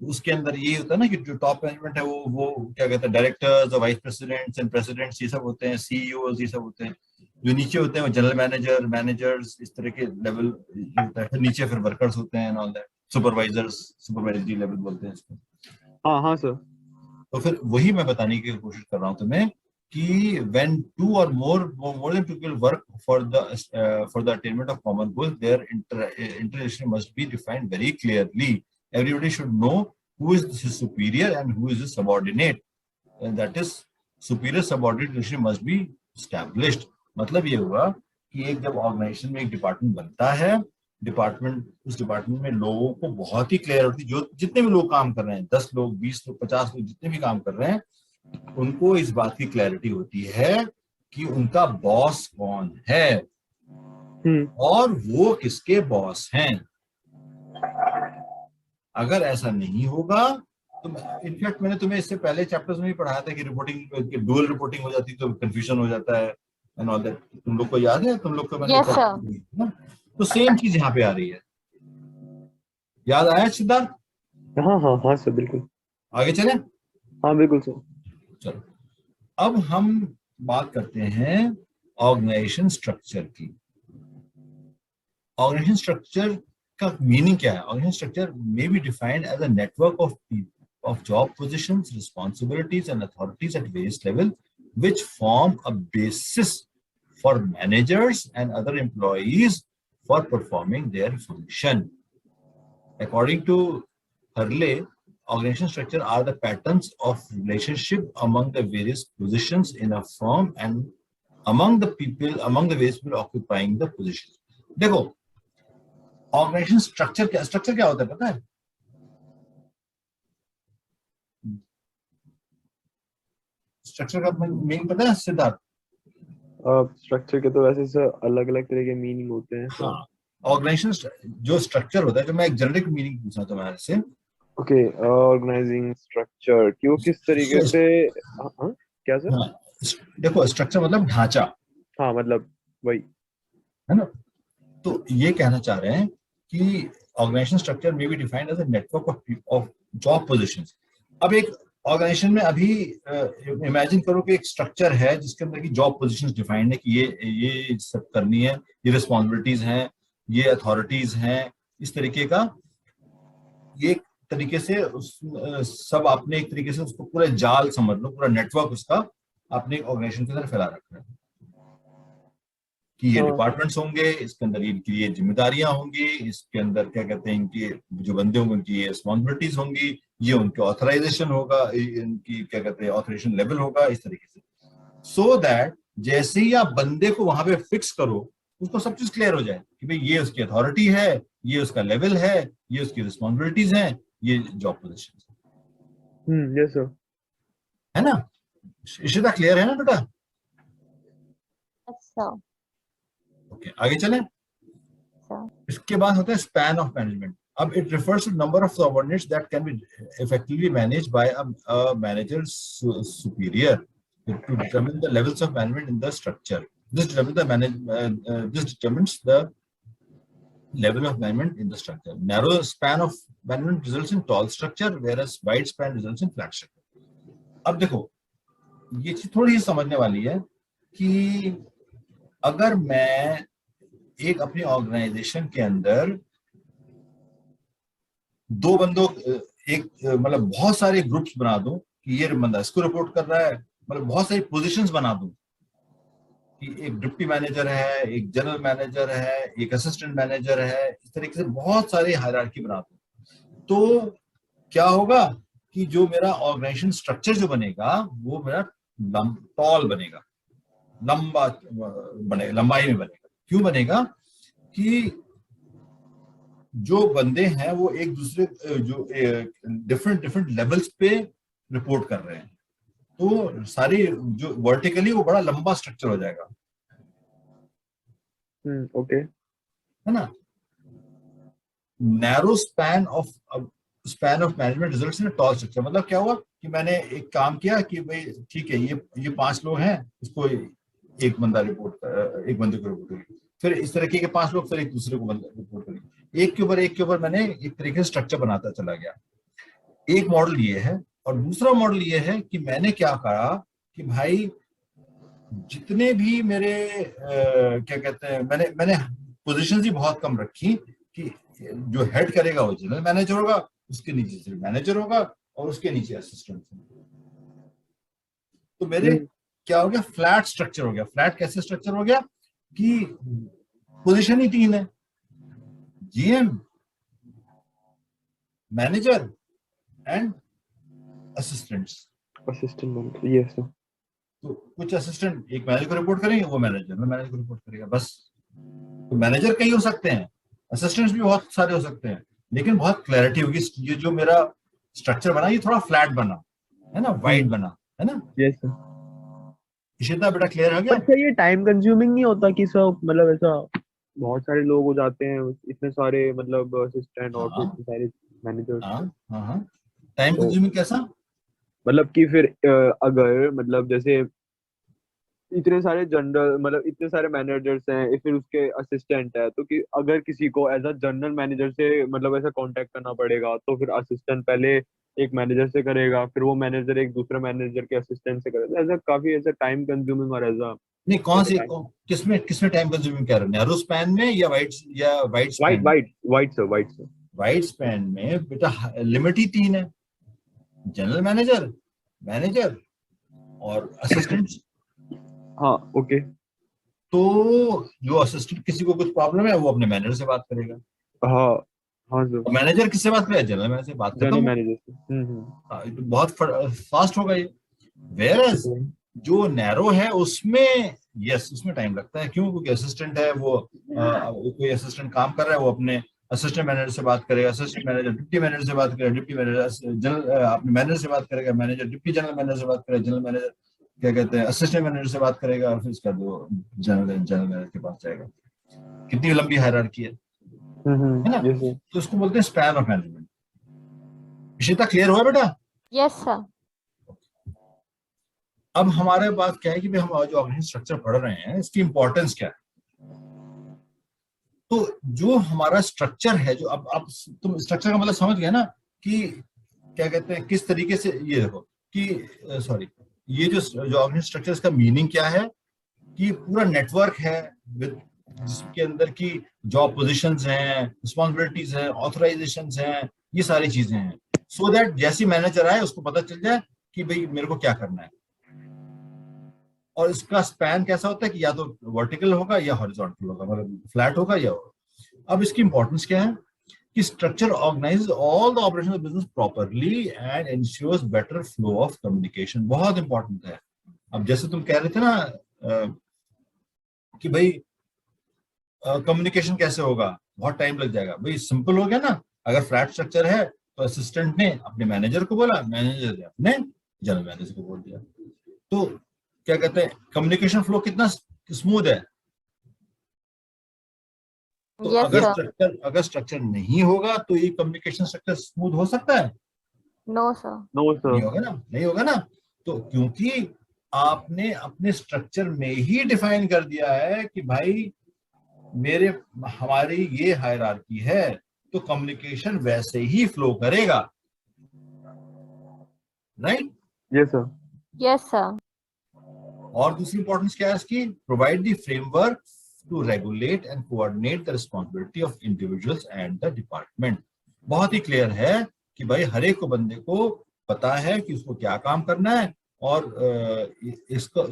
Speaker 1: उसके अंदर ये होता है ना कि जो टॉप मैनेजमेंट है वो क्या कहते हैं, डायरेक्टर्स और वाइस प्रेसिडेंट्स एंड प्रेसिडेंट्स ये सब होते हैं, सीईओ ये सब होते हैं। जो नीचे होते हैं वो जनरल मैनेजर, मैनेजर्स, इस तरह के लेवल होता है। फिर नीचे फिर वर्कर्स होते हैं, all that, supervisors, supervisory level बोलते हैं इसको।
Speaker 2: हाँ हाँ सर।
Speaker 1: तो फिर वही मैं बताने की कोशिश कर रहा हूँ तुम्हें कि when two or more than two people work for the attainment of common goals, their interrelation must be defined very clearly. Everybody should know who is his superior and who is his subordinate, and that is superior subordinate relation must be established. मतलब ये हुआ कि एक जब organisation में एक department बनता है, डिपार्टमेंट, उस डिपार्टमेंट में लोगों को बहुत ही क्लियर होती है, जो जितने भी लोग काम कर रहे हैं, 10 लोग, 20 लोग, 50 लोग, जितने भी काम कर रहे हैं, उनको इस बात की क्लैरिटी होती है कि उनका बॉस कौन है और वो किसके बॉस हैं। अगर ऐसा नहीं होगा तो इनफैक्ट मैंने तुम्हें इससे पहले चैप्टर्स में भी पढ़ाया था कि रिपोर्टिंग, डुअल रिपोर्टिंग हो जाती है तो कंफ्यूजन हो जाता है एंड ऑल दैट। तुम लोग को याद है? तुम लोग को मैंने
Speaker 3: यस सर।
Speaker 1: ना, तो सेम चीज यहाँ पे आ रही है। याद आया सिद्धार्थ?
Speaker 2: हाँ हाँ हाँ सर, बिल्कुल।
Speaker 1: आगे चले?
Speaker 2: हाँ बिल्कुल सर।
Speaker 1: चलो, अब हम बात करते हैं ऑर्गेनाइजेशन स्ट्रक्चर की। ऑर्गेनाइजेशन स्ट्रक्चर का मीनिंग क्या है? Organisation structure may be defined as a network of job positions, responsibilities and authorities at various level which form a basis for managers and other employees for performing their function. According to Hurley, organization structure are the patterns of relationship among the various positions in a firm and among the various people occupying the position. देखो, organisation structure क्या होता है पता है? Structure का meaning पता है Siddharth?
Speaker 2: Structure के तो वैसे सर अलग अलग तरह के मीनिंग होते हैं सर।
Speaker 1: हाँ, ऑर्गेनाइजेशन जो स्ट्रक्चर होता है, जो मैं एक जेनेरिक मीनिंग पूछना तुम्हारे से।
Speaker 2: ओके, ऑर्गेनाइजिंग स्ट्रक्चर कि वो किस तरीके से। हाँ, क्या सर?
Speaker 1: हाँ, देखो स्ट्रक्चर मतलब ढांचा,
Speaker 2: हाँ मतलब वही।
Speaker 1: है ना? तो ये कहना चाह रहे हैं कि organisation structure may be defined as a network of job positions. अब एक ऑर्गेनाइजेशन में अभी इमेजिन करो कि एक स्ट्रक्चर है जिसके अंदर की जॉब पोजीशंस डिफाइंड है कि ये सब करनी है, ये रिस्पॉन्सिबिलिटीज हैं, ये अथॉरिटीज हैं, इस तरीके का। ये एक तरीके से सब आपने एक तरीके से उसको पूरा जाल समझ लो, पूरा नेटवर्क उसका आपने ऑर्गेनाइजेशन के अंदर फैला रखा है कि ये डिपार्टमेंट्स होंगे, इसके अंदर इनकी ये जिम्मेदारियां होंगी, इसके अंदर क्या कहते हैं इनकी जो बंदे होंगे उनकी ये रिस्पॉन्सिबिलिटीज होंगी, ये उनके ऑथराइजेशन होगा, इनकी क्या कहते हैं ऑथराइजेशन लेवल होगा, इस तरीके से। सो दैट जैसे ही आप बंदे को वहां पे फिक्स करो, उसको सब चीज क्लियर हो जाए कि भाई ये उसकी अथॉरिटी है, ये उसका लेवल है, ये उसकी रिस्पॉन्सिबिलिटीज हैं, ये जॉब पोजीशन
Speaker 2: यस सर।
Speaker 1: है ना। इशिता क्लियर है ना बेटा?
Speaker 3: अच्छा
Speaker 1: ओके, आगे चलें। इसके बाद होता है स्पैन ऑफ मैनेजमेंट। अब it refers to number of subordinates that can be effectively managed by a manager's superior to determine the levels of management in the structure. This determines the level of management in the structure. Narrow span of management results in tall structure, whereas wide span results in flat structure. अब देखो, ये चीज थोड़ी सी समझने वाली है कि अगर मैं एक अपनी ऑर्गेनाइजेशन के अंदर दो बंदों एक मतलब बहुत सारे ग्रुप्स बना दूं कि ये बंदा इसको रिपोर्ट कर रहा है, मतलब बहुत सारी पोजीशंस बना दूं कि एक डिप्टी मैनेजर है, एक जनरल मैनेजर है, एक असिस्टेंट मैनेजर है, इस तरीके से बहुत सारी हायरार्की बना दूं, तो क्या होगा कि जो मेरा ऑर्गेनाइजेशन स्ट्रक्चर जो बनेगा वो मेरा टॉल बनेगा, लंबा बनेगा, लंबाई में बनेगा। क्यों बनेगा कि जो बंदे हैं वो एक दूसरे जो डिफरेंट लेवल्स पे रिपोर्ट कर रहे हैं, तो सारी जो वर्टिकली वो बड़ा लंबा स्ट्रक्चर हो जाएगा।
Speaker 2: ओके,
Speaker 1: है ना। Narrow span of management results in tall structure, मतलब क्या हुआ कि मैंने एक काम किया कि भाई ठीक है, ये 5 लोग हैं, इसको एक बंदे को रिपोर्ट करेगी, फिर इस तरीके के 5 लोग फिर एक दूसरे को रिपोर्ट करेंगे, एक के ऊपर मैंने एक तरीके से स्ट्रक्चर बनाता चला गया। एक मॉडल ये है, और दूसरा मॉडल ये है कि मैंने क्या करा कि भाई जितने भी मेरे क्या कहते हैं, मैंने पोजीशंस ही बहुत कम रखी कि जो हेड करेगा वो जनरल मैनेजर होगा, उसके नीचे से मैनेजर होगा और उसके नीचे असिस्टेंट। तो मेरे क्या हो गया, फ्लैट स्ट्रक्चर हो गया। फ्लैट कैसे स्ट्रक्चर हो गया कि पोजीशन ही 3 है, GM, manager and assistants.
Speaker 2: Yes sir.
Speaker 1: तो कुछ असिस्टेंट एक मैनेजर को रिपोर्ट करेंगे, वो मैनेजर को रिपोर्ट करेगा, बस। तो मैनेजर कई हो सकते हैं, असिस्टेंट्स भी बहुत सारे हो सकते हैं, लेकिन बहुत क्लैरिटी होगी। ये जो मेरा स्ट्रक्चर बना ये थोड़ा फ्लैट बना है ना, वाइड बना है ना।
Speaker 2: Yes sir.
Speaker 1: इशिता बेटा क्लियर हो गया?
Speaker 2: अच्छा, ये टाइम कंज्यूमिंग नहीं होता कि सब मतलब ऐसा बहुत सारे लोग हो जाते हैं, इतने सारे मतलब असिस्टेंट और फिर इतने सारे मैनेजर्स?
Speaker 1: हाँ, टाइम कंज्यूमिंग कैसा
Speaker 2: मतलब कि फिर अगर मतलब जैसे इतने सारे जनरल मतलब इतने सारे मैनेजर्स हैं, फिर उसके असिस्टेंट है, तो कि अगर किसी को एज अ जनरल मैनेजर से मतलब ऐसा कांटेक्ट करना पड़ेगा, तो फिर असिस्टेंट पहले एक मैनेजर से करेगा, फिर वो मैनेजर एक दूसरे मैनेजर के असिस्टेंट से करेगा। ऐसा काफी ऐसा टाइम कंज्यूमिंग और ऐसा
Speaker 1: नहीं, किसमें टाइम कंज्यूमिंग कह रहे हैं, नैरो स्पैन में या वाइड स्पैन?
Speaker 2: वाइड
Speaker 1: स्पैन में बेटा लिमिट ही 3 है, जनरल मैनेजर और असिस्टेंट।
Speaker 2: हाँ ओके।
Speaker 1: तो जो असिस्टेंट किसी को कुछ प्रॉब्लम है वो अपने मैनेजर से बात करेगा।
Speaker 2: हाँ सर।
Speaker 1: मैनेजर किससे बात करेगा? जनरल मैनेजर से बात
Speaker 2: जनरल
Speaker 1: खत्म।
Speaker 2: मैनेजर से।
Speaker 1: तो बहुत फास्ट होगा ये। वेयरएज जो नैरो है उसमें उसमें टाइम लगता है। क्यों? क्योंकि असिस्टेंट है, वो कोई असिस्टेंट काम कर रहा है, वो अपने असिस्टेंट मैनेजर से बात करेगा, असिस्टेंट मैनेजर डिप्टी मैनेजर से बात करेगा, डिप्टी मैनेजर जनरल अपने मैनेजर से बात करेगा, मैनेजर डिप्टी जनरल मैनेजर से बात करेगा, जनरल मैनेजर क्या कहते हैं असिस्टेंट मैनेजर से बात करेगा, और फिर उसका वो जनरल मैनेजर के पास जाएगा। कितनी लंबी हायरार्की है ना। तो उसको बोलते हैं span of management. Ishita clear हुआ बेटा?
Speaker 3: Yes sir.
Speaker 1: अब हमारे पास क्या है कि हम जो ऑर्गेनाइजेशन स्ट्रक्चर पढ़ रहे हैं इसकी इंपॉर्टेंस क्या है। तो जो हमारा स्ट्रक्चर है, जो अब तुम स्ट्रक्चर का मतलब समझ गए ना कि क्या कहते हैं, किस तरीके से। ये देखो कि सॉरी, ये जो ऑर्गेनाइजेशन स्ट्रक्चर, इसका मीनिंग क्या है कि पूरा नेटवर्क है जिसके अंदर की जॉब पोजीशंस हैं, रिस्पॉन्सिबिलिटीज हैं, ऑथराइजेशंस हैं, ये सारी चीजें हैं, सो दैट जैसी मैनेजर आए उसको पता चल जाए कि भाई मेरे को क्या करना है। और इसका स्पैन कैसा होता है कि या तो वर्टिकल होगा या हॉरिजॉन्टल होगा, मतलब फ्लैट होगा या होगा। अब इसकी इंपॉर्टेंस क्या है कि structure organise all the operation of business properly and ensures better flow of communication. बहुत इंपॉर्टेंट है। अब जैसे तुम कह रहे थे ना कि भाई कम्युनिकेशन कैसे होगा, बहुत टाइम लग जाएगा। भाई सिंपल हो गया ना, अगर फ्लैट स्ट्रक्चर है तो असिस्टेंट ने अपने मैनेजर को बोला, मैनेजर ने अपने जनरल मैनेजर को बोल दिया। तो क्या कहते हैं, कम्युनिकेशन फ्लो कितना स्मूथ है। तो
Speaker 3: Yes, sir.
Speaker 1: अगर स्ट्रक्चर नहीं होगा तो ये कम्युनिकेशन स्ट्रक्चर स्मूथ हो सकता है?
Speaker 3: No, sir.
Speaker 2: नो
Speaker 1: नहीं
Speaker 2: सर।
Speaker 1: होगा ना, नहीं होगा ना। तो क्योंकि आपने अपने स्ट्रक्चर में ही डिफाइन कर दिया है कि भाई हमारी ये हायरार्की है, तो कम्युनिकेशन वैसे ही फ्लो करेगा, right?
Speaker 2: Yes sir.
Speaker 3: Yes, sir.
Speaker 1: और दूसरी इंपॉर्टेंस क्या है इसकी? Provide the framework to regulate and coordinate the responsibility of individuals and the department. बहुत ही क्लियर है कि भाई हर एक को बंदे को पता है कि उसको क्या काम करना है, और इसको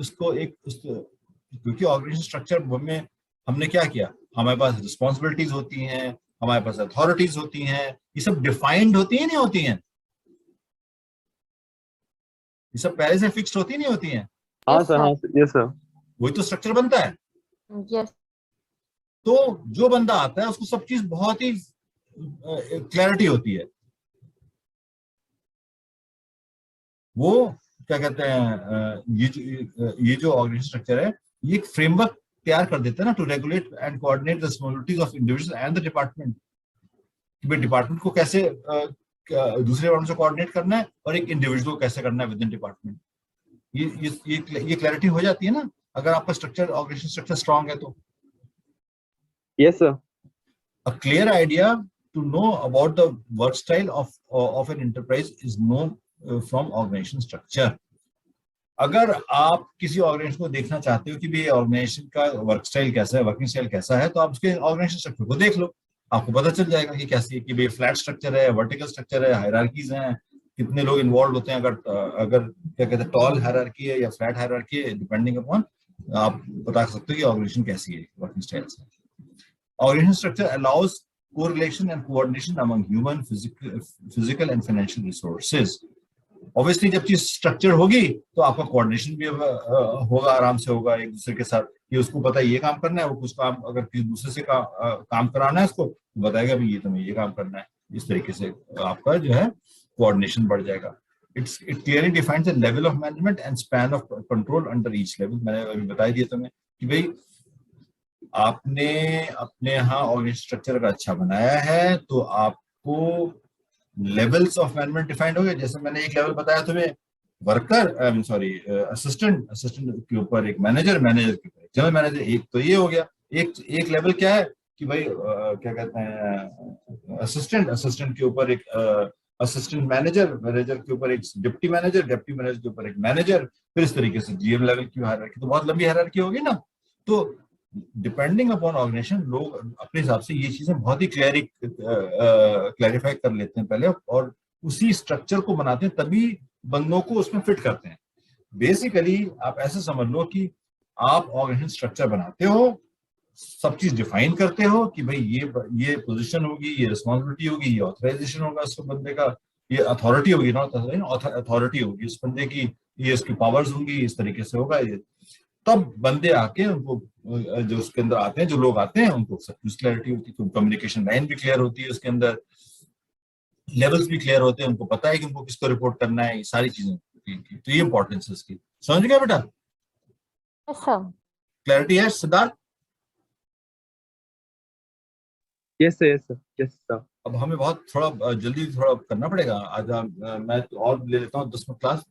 Speaker 1: क्योंकि ऑर्गेनाइजेशन स्ट्रक्चर में हमने क्या किया, हमारे पास रिस्पॉन्सिबिलिटीज होती हैं, हमारे पास अथॉरिटीज होती हैं, ये सब डिफाइंड होती है नहीं होती हैं? ये सब पहले से फिक्स्ड होती नहीं होती हैं?
Speaker 2: हाँ
Speaker 3: Yes,
Speaker 2: सर,
Speaker 3: sir.
Speaker 2: हाँ यस सर।
Speaker 1: वही तो स्ट्रक्चर बनता है।
Speaker 3: Yes.
Speaker 1: तो जो बंदा आता है उसको सब चीज बहुत ही क्लैरिटी होती है। वो क्या कहते हैं, ये जो ऑर्गेनाइजेशन स्ट्रक्चर है, ये एक फ्रेमवर्क तैयार कर देता है ना, to regulate and coordinate the responsibilities of individual and the department. Department को कैसे दूसरे डिपार्टमेंट से कोऑर्डिनेट करना है, और एक इंडिविजुअल को कैसे करना है विद इन डिपार्टमेंट। ये क्लैरिटी हो जाती है ना अगर आपका स्ट्रक्चर, ऑर्गेनाइजेशन स्ट्रक्चर स्ट्रांग है तो।
Speaker 2: Yes sir.
Speaker 1: A clear idea to know about the work style of an enterprise is known from organization structure. अगर आप किसी ऑर्गेनाइजेशन को देखना चाहते हो कि भी ऑर्गेनाइजेशन का वर्क स्टाइल कैसा है, वर्किंग स्टाइल कैसा है, तो आप उसके ऑर्गेनाइजेशन स्ट्रक्चर को देख लो, आपको पता चल जाएगा कि कैसी है, कि भाई फ्लैट स्ट्रक्चर है, वर्टिकल स्ट्रक्चर है, हायरार्कीज हैं, कितने लोग इन्वॉल्व होते हैं, अगर क्या कहते हैं टॉल हायरार्की है या फ्लैट हायरार्की है, डिपेंडिंग अपॉन आप बता सकते हो कि ऑर्गेनाइजेशन कैसी है वर्किंग स्टाइल से। Organization structure allows correlation and coordination among human, physical and financial resources. Obviously, जब चीज स्ट्रक्चर होगी तो आपका कोऑर्डिनेशन भी होगा, आराम से होगा एक दूसरे के साथ, कि उसको पता है ये काम करना है, वो कुछ काम अगर किसी दूसरे से काम कराना है उसको, तो बताएगा भी ये तुम्हें ये काम करना है। इस तरीके से आपका जो है कोऑर्डिनेशन बढ़ जाएगा। It clearly defines the level of management and span of control under each level. मैंने अभी बता दिया तुम्हें कि भाई आपने अपने यहाँ ऑर्गेनाइजेशन स्ट्रक्चर का अच्छा बनाया है तो आपको लेवल्स ऑफ मैनेजमेंट डिफाइंड हो गए। जैसे मैंने एक लेवल बताया तुम्हें, वर्कर असिस्टेंट के ऊपर एक मैनेजर, मैनेजर के ऊपर जनरल मैनेजर, एक तो ये हो गया। एक लेवल क्या है कि भाई क्या कहते हैं, असिस्टेंट के ऊपर एक असिस्टेंट मैनेजर, मैनेजर के ऊपर एक डिप्टी मैनेजर, डिप्टी मैनेजर के ऊपर एक मैनेजर, फिर इस तरीके से जीएम लेवल की हायरार्की। तो बहुत लंबी हायरार्की होगी ना। तो डिपेंडिंग अपॉन ऑर्गेनाइजेशन लोग अपने हिसाब से ये चीजें बहुत ही क्लैरिफाई कर लेते हैं पहले, और उसी स्ट्रक्चर को बनाते हैं, तभी बंदों को उसमें फिट करते हैं। बेसिकली आप ऐसे समझ लो कि आप ऑर्गेनाइजेशन स्ट्रक्चर बनाते हो, सब चीज डिफाइन करते हो कि भाई ये पोजीशन होगी, ये रिस्पॉन्सिबिलिटी होगी, ये ऑथराइजेशन होगा उस बंदे का, ये अथॉरिटी होगी, नॉट अथॉरिटी होगी उस बंदे की, ये इसकी पावर्स होंगी, इस तरीके से होगा ये। तब बंदे आके उनको, जो उसके अंदर आते हैं, जो लोग आते हैं, उनको सब कुछ क्लैरिटी होती है, तो कम्युनिकेशन लाइन भी क्लियर होती है, उसके अंदर लेवल्स भी क्लियर होते हैं, उनको पता है कि उनको किसको रिपोर्ट करना है, ये सारी चीजें। तो ये इंपॉर्टेंस है इसकी। समझ गया बेटा?
Speaker 3: Yes, sir.
Speaker 1: क्लैरिटी है Siddharth?
Speaker 2: Yes sir, yes sir, yes sir.
Speaker 1: अब हमें बहुत थोड़ा जल्दी थोड़ा करना पड़ेगा आज। मैं और ले लेता हूँ 10 मिनट क्लास,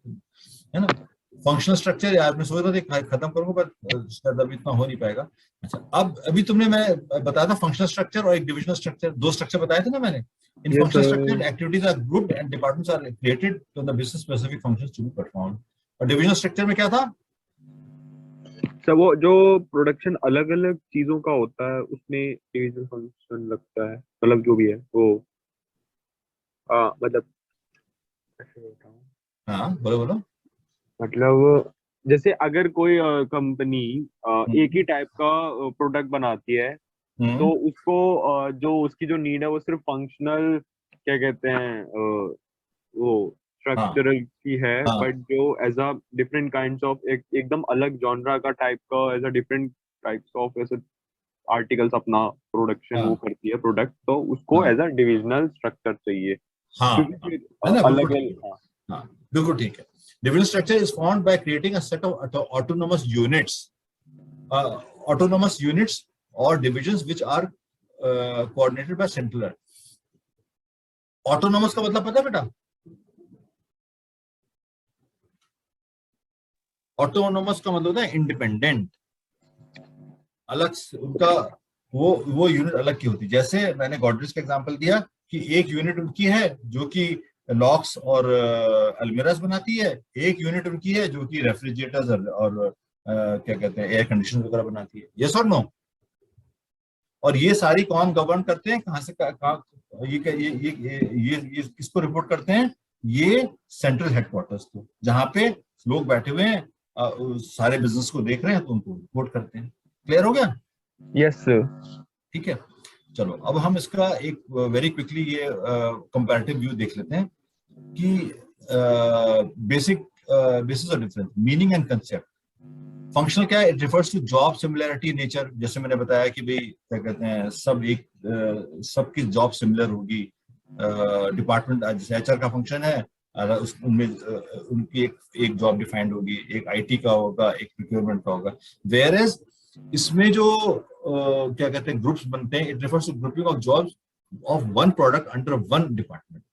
Speaker 1: है ना। फंक्शनल स्ट्रक्चर यार मैं सोच रहा था खत्म करूंगा, पर शायद अभी इतना हो नहीं पाएगा। अच्छा, अभी तुमने मैं बताया था फंक्शनल स्ट्रक्चर और एक डिविजनल स्ट्रक्चर, दो स्ट्रक्चर बताए थे ना मैंने। In
Speaker 2: Yes,
Speaker 1: functional
Speaker 2: sir.
Speaker 1: Structure activities are grouped and departments are created to the business specific functions to be performed. और डिविजनल स्ट्रक्चर में क्या था?
Speaker 2: सर वो जो प्रोडक्शन अलग अलग चीजों का होता है उसमें डिविजनल फंक्शन लगता है, मतलब जो भी है वो मतलब कैसे बताऊं,
Speaker 1: हाँ बोलो।
Speaker 2: मतलब जैसे अगर कोई कंपनी एक ही टाइप का प्रोडक्ट बनाती है तो उसको जो उसकी जो नीड है वो सिर्फ फंक्शनल क्या कहते हैं वो स्ट्रक्चरल की है,
Speaker 1: हाँ।
Speaker 2: बट जो as a different kinds of एकदम अलग जॉनरा का टाइप का as a different types of ऐसे आर्टिकल्स अपना प्रोडक्शन वो करती है प्रोडक्ट, तो उसको एज अ डिविजनल स्ट्रक्चर चाहिए।
Speaker 1: हाँ,
Speaker 2: क्योंकि
Speaker 1: है ना,
Speaker 2: अलग
Speaker 1: हाँ बिल्कुल ठीक है। Divisional structure is formed by creating a set of autonomous units or divisions which are coordinated by central. Autonomous का मतलब पता है बेटा? ऑटोनोमस का मतलब होता है इंडिपेंडेंट, अलग उनका वो यूनिट अलग की होती है। जैसे मैंने गॉडरेज का एग्जांपल दिया कि एक यूनिट उनकी है जो कि लॉक्स और अलमीरास बनाती है, एक यूनिट उनकी है जो कि रेफ्रिजरेटर्स और क्या कहते हैं एयर कंडीशनर वगैरह बनाती है। यस और नो? और ये सारी कौन गवर्न करते हैं, कहाँ से कहाँ, ये किसको रिपोर्ट करते हैं? ये सेंट्रल हेडक्वार्टर्स को, जहाँ पे लोग बैठे हुए हैं सारे बिजनेस को देख रहे हैं, तो उनको रिपोर्ट करते हैं। क्लियर हो गया?
Speaker 2: Yes sir.
Speaker 1: ठीक है, चलो अब हम इसका एक वेरी क्विकली ये कंपैरेटिव व्यू देख लेते हैं कि basic basis of difference, meaning and concept. Functional क्या है? It refers to job similarity nature. जैसे मैंने बताया कि भाई क्या कहते हैं, सबकी जॉब सिमिलर होगी। डिपार्टमेंट जैसे एचआर का फंक्शन है, उनमें उनकी एक जॉब डिफाइंड होगी, एक आईटी का होगा, एक प्रोक्योरमेंट का होगा। वेयर एज इसमें जो क्या कहते हैं ग्रुप्स बनते हैं, it refers to grouping of jobs of one product under one department.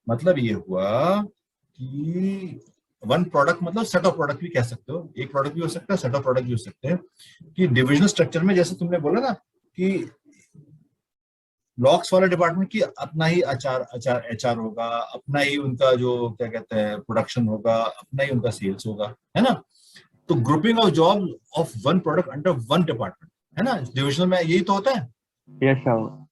Speaker 1: मतलब ये हुआ कि वन प्रोडक्ट मतलब सेट ऑफ प्रोडक्ट भी कह सकते हो, एक प्रोडक्ट भी हो सकता है, सेट ऑफ प्रोडक्ट भी हो सकते हैं। कि डिविजनल स्ट्रक्चर में जैसे तुमने बोला ना कि लॉक्स वाले डिपार्टमेंट की अपना ही एचआर होगा, अपना ही उनका जो क्या कहते हैं प्रोडक्शन होगा, अपना ही उनका सेल्स होगा, है ना? तो grouping of job of one product under one department, है ना? डिविजनल में यही तो होता है।
Speaker 2: Yes sir.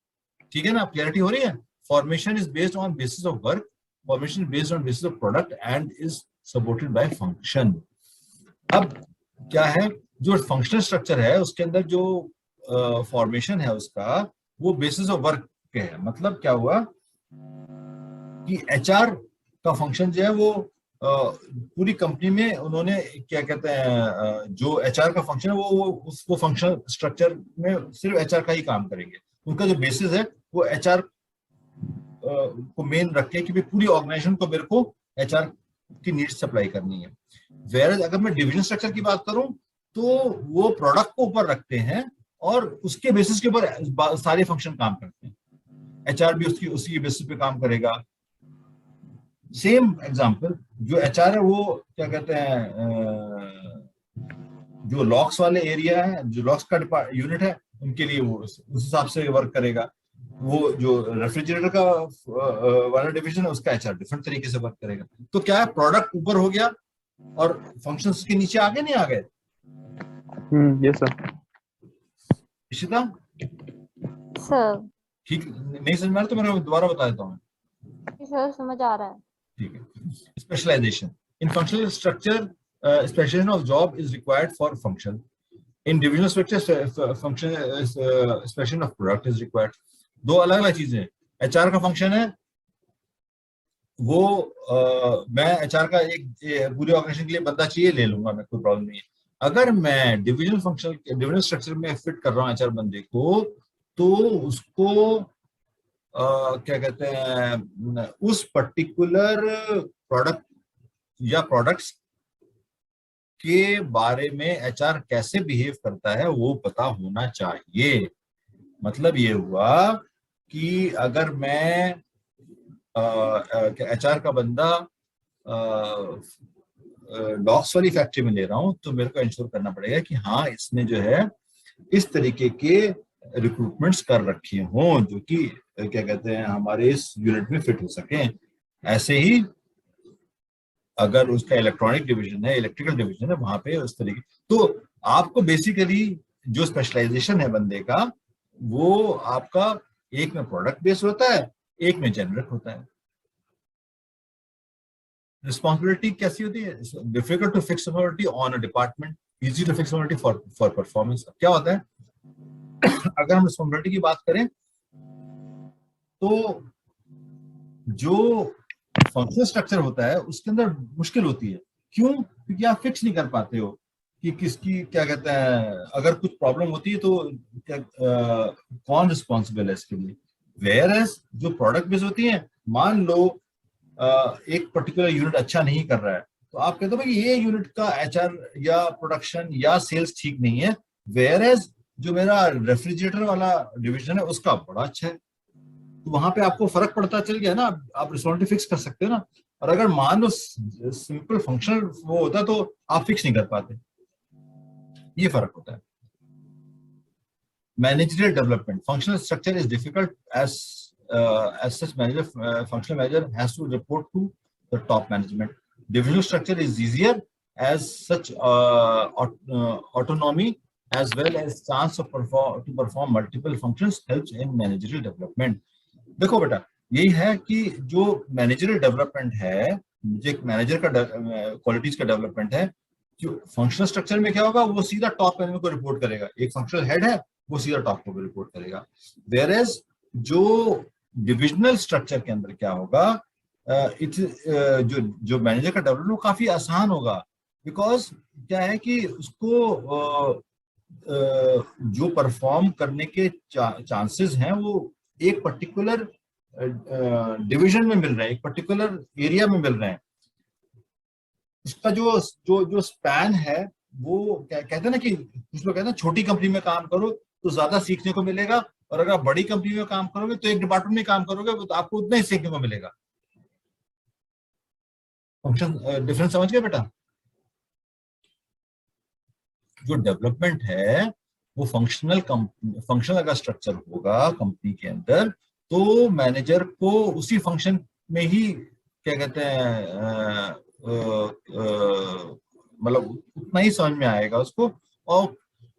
Speaker 1: ठीक है ना? क्लैरिटी हो रही है? Formation is based on basis of work, formation based on basis of product and is supported by function. अब क्या है, जो फंक्शनल स्ट्रक्चर है उसके अंदर जो फॉर्मेशन है उसका वो बेसिस ऑफ वर्क के है। मतलब क्या हुआ कि एचआर का फंक्शन जो है वो पूरी कंपनी में उन्होंने क्या कहते हैं जो एचआर का फंक्शन है वो उसको फंक्शनल स्ट्रक्चर में सिर्फ एचआर का ही काम करेंगे। उनका जो बेसिस है वो एचआर को मेन रख के कि पूरी ऑर्गेनाइजेशन को मेरे को एचआर की नीड्स सप्लाई करनी है। वेयर अगर मैं डिवीजन स्ट्रक्चर की बात करूं तो वो प्रोडक्ट को ऊपर रखते हैं और उसके बेसिस के ऊपर सारे फंक्शन काम करते हैं। एचआर भी उसी बेसिस पे काम करेगा। सेम एग्जांपल, जो एचआर है वो क्या कहते हैं जो लॉक्स वाले एरिया है, जो लॉक्स का यूनिट है, उनके लिए वो उस हिसाब से वर्क करेगा। वो जो रेफ्रिजरेटर का वाला डिवीजन है उसका एचआर डिफरेंट तरीके से वर्क करेगा। तो क्या है, प्रोडक्ट ऊपर हो गया और फंक्शंस के नीचे आगे नहीं आ गए।
Speaker 2: Yes sir.
Speaker 1: इशिता
Speaker 3: सर
Speaker 1: ठीक नहीं समझ में आ रहा तो मैं दोबारा बता देता हूँ।
Speaker 3: सर समझ आ रहा है।
Speaker 1: ठीक है। Specialisation in functional structure, specialisation of job is required for function. In divisional structure function specialisation of product is required. दो अलग अलग चीजें हैं। एचआर का फंक्शन है वो मैं एचआर का एक पूरी ऑर्गेनाइजेशन के लिए बंदा चाहिए, ले लूंगा मैं, कोई प्रॉब्लम नहीं है। अगर मैं डिविजनल स्ट्रक्चर में फिट कर रहा हूँ एचआर बंदे को, तो उसको क्या कहते हैं उस पर्टिकुलर प्रोडक्ट या प्रोडक्ट्स के बारे में एचआर कैसे बिहेव करता है वो पता होना चाहिए। मतलब ये हुआ कि अगर मैं एचआर का बंदा लॉक्स वाली फैक्ट्री में ले रहा हूं तो मेरे को इंश्योर करना पड़ेगा कि हाँ इसने जो है इस तरीके के रिक्रूटमेंट्स कर रखे हों जो कि क्या कहते हैं हमारे इस यूनिट में फिट हो सके। ऐसे ही अगर उसका इलेक्ट्रॉनिक डिवीजन है, इलेक्ट्रिकल डिवीजन है, वहां पे उस तरीके। तो आपको बेसिकली जो स्पेशलाइजेशन है बंदे का वो आपका एक में प्रोडक्ट बेस्ड होता है, एक में जेनरिक होता है। रिस्पॉन्सिबिलिटी कैसी होती है? Difficult to fix responsibility on a department, easy to fix responsibility for performance. क्या होता है अगर हम रिस्पॉन्सिबिलिटी की बात करें तो जो फंक्शनल स्ट्रक्चर होता है उसके अंदर मुश्किल होती है। क्यों? क्योंकि आप फिक्स नहीं कर पाते हो कि किसकी क्या कहते हैं, अगर कुछ प्रॉब्लम होती है तो क्या कौन रिस्पॉन्सिबल है इसके लिए। वेयर एज जो प्रोडक्ट बेस्ड होती है, मान लो एक पर्टिकुलर यूनिट अच्छा नहीं कर रहा है तो आप कहते हो भाई ये यूनिट का एचआर या प्रोडक्शन या सेल्स ठीक नहीं है। वेयर एज जो मेरा रेफ्रिजरेटर वाला डिवीजन है उसका बड़ा अच्छा है। तो वहां पे आपको फर्क पड़ता चल गया ना, आप रिस्पॉन्सिबिलिटी फिक्स कर सकते हो ना। और अगर मान लो सिंपल फंक्शनल वो होता तो आप फिक्स नहीं कर पाते, ये फर्क होता है। Managerial development. Functional structure is difficult as such functional manager has to report to the top management. Divisional structure is easier as such autonomy as well as chance of perform multiple functions helps in managerial development. देखो बेटा, यही है कि जो managerial development है, जो एक manager का क्वालिटीज का डेवलपमेंट है, जो फंक्शनल स्ट्रक्चर में क्या होगा, वो सीधा टॉप मैनेजमेंट को रिपोर्ट करेगा। एक फंक्शनल हेड है, वो सीधा टॉप को रिपोर्ट करेगा। वेयर एज जो डिविजनल स्ट्रक्चर के अंदर क्या होगा, जो मैनेजर का डेवलपमेंट वो काफी आसान होगा। बिकॉज क्या है कि उसको जो परफॉर्म करने के चांसेस हैं वो एक पर्टिकुलर डिवीजन में मिल रहे हैं, एक पर्टिकुलर एरिया में मिल रहे हैं। उसका जो जो जो स्पैन है, वो कहते हैं ना कि कुछ लोग कहते हैं छोटी कंपनी में काम करो तो ज्यादा सीखने को मिलेगा, और अगर आप बड़ी कंपनी में काम करोगे तो एक डिपार्टमेंट में काम करोगे तो आपको उतना ही सीखने को मिलेगा। फंक्शन डिफरेंस समझ गए बेटा? जो डेवलपमेंट है वो फंक्शनल अगर स्ट्रक्चर होगा कंपनी के अंदर, तो मैनेजर को उसी फंक्शन में ही क्या कहते हैं मतलब उतना ही समझ में आएगा उसको, और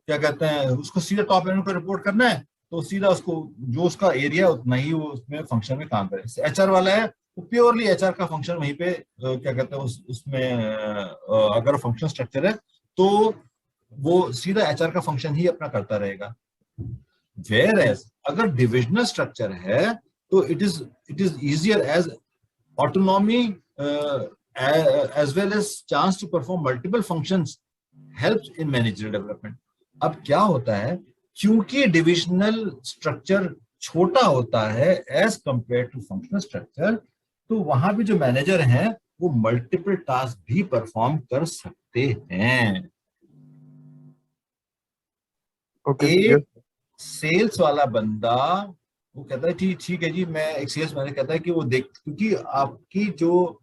Speaker 1: क्या कहते हैं उसको सीधा टॉप मैनेजमेंट को रिपोर्ट करना है तो सीधा उसको जो उसका एरिया उतना ही वो उसमें फंक्शन में काम करे। एचआर वाला है तो प्योरली एचआर का फंक्शन वहीं पे क्या कहते हैं उसमें अगर फंक्शन स्ट्रक्चर है तो वो सीधा एचआर का फंक्शन ही अपना करता रहेगा। वेयर एज अगर डिविजनल स्ट्रक्चर है तो it is easier as autonomy as well as chance to perform multiple functions helps in managerial development. अब क्या होता है, क्योंकि डिविजनल स्ट्रक्चर छोटा होता है as compare to functional structure, तो वहां भी जो मैनेजर हैं वो मल्टीपल टास्क भी परफॉर्म कर सकते हैं। एक सेल्स वाला बंदा वो कहता है ठीक है जी, मैं एक सेल्स मैनेजर कहता है कि वो देख, क्योंकि आपकी जो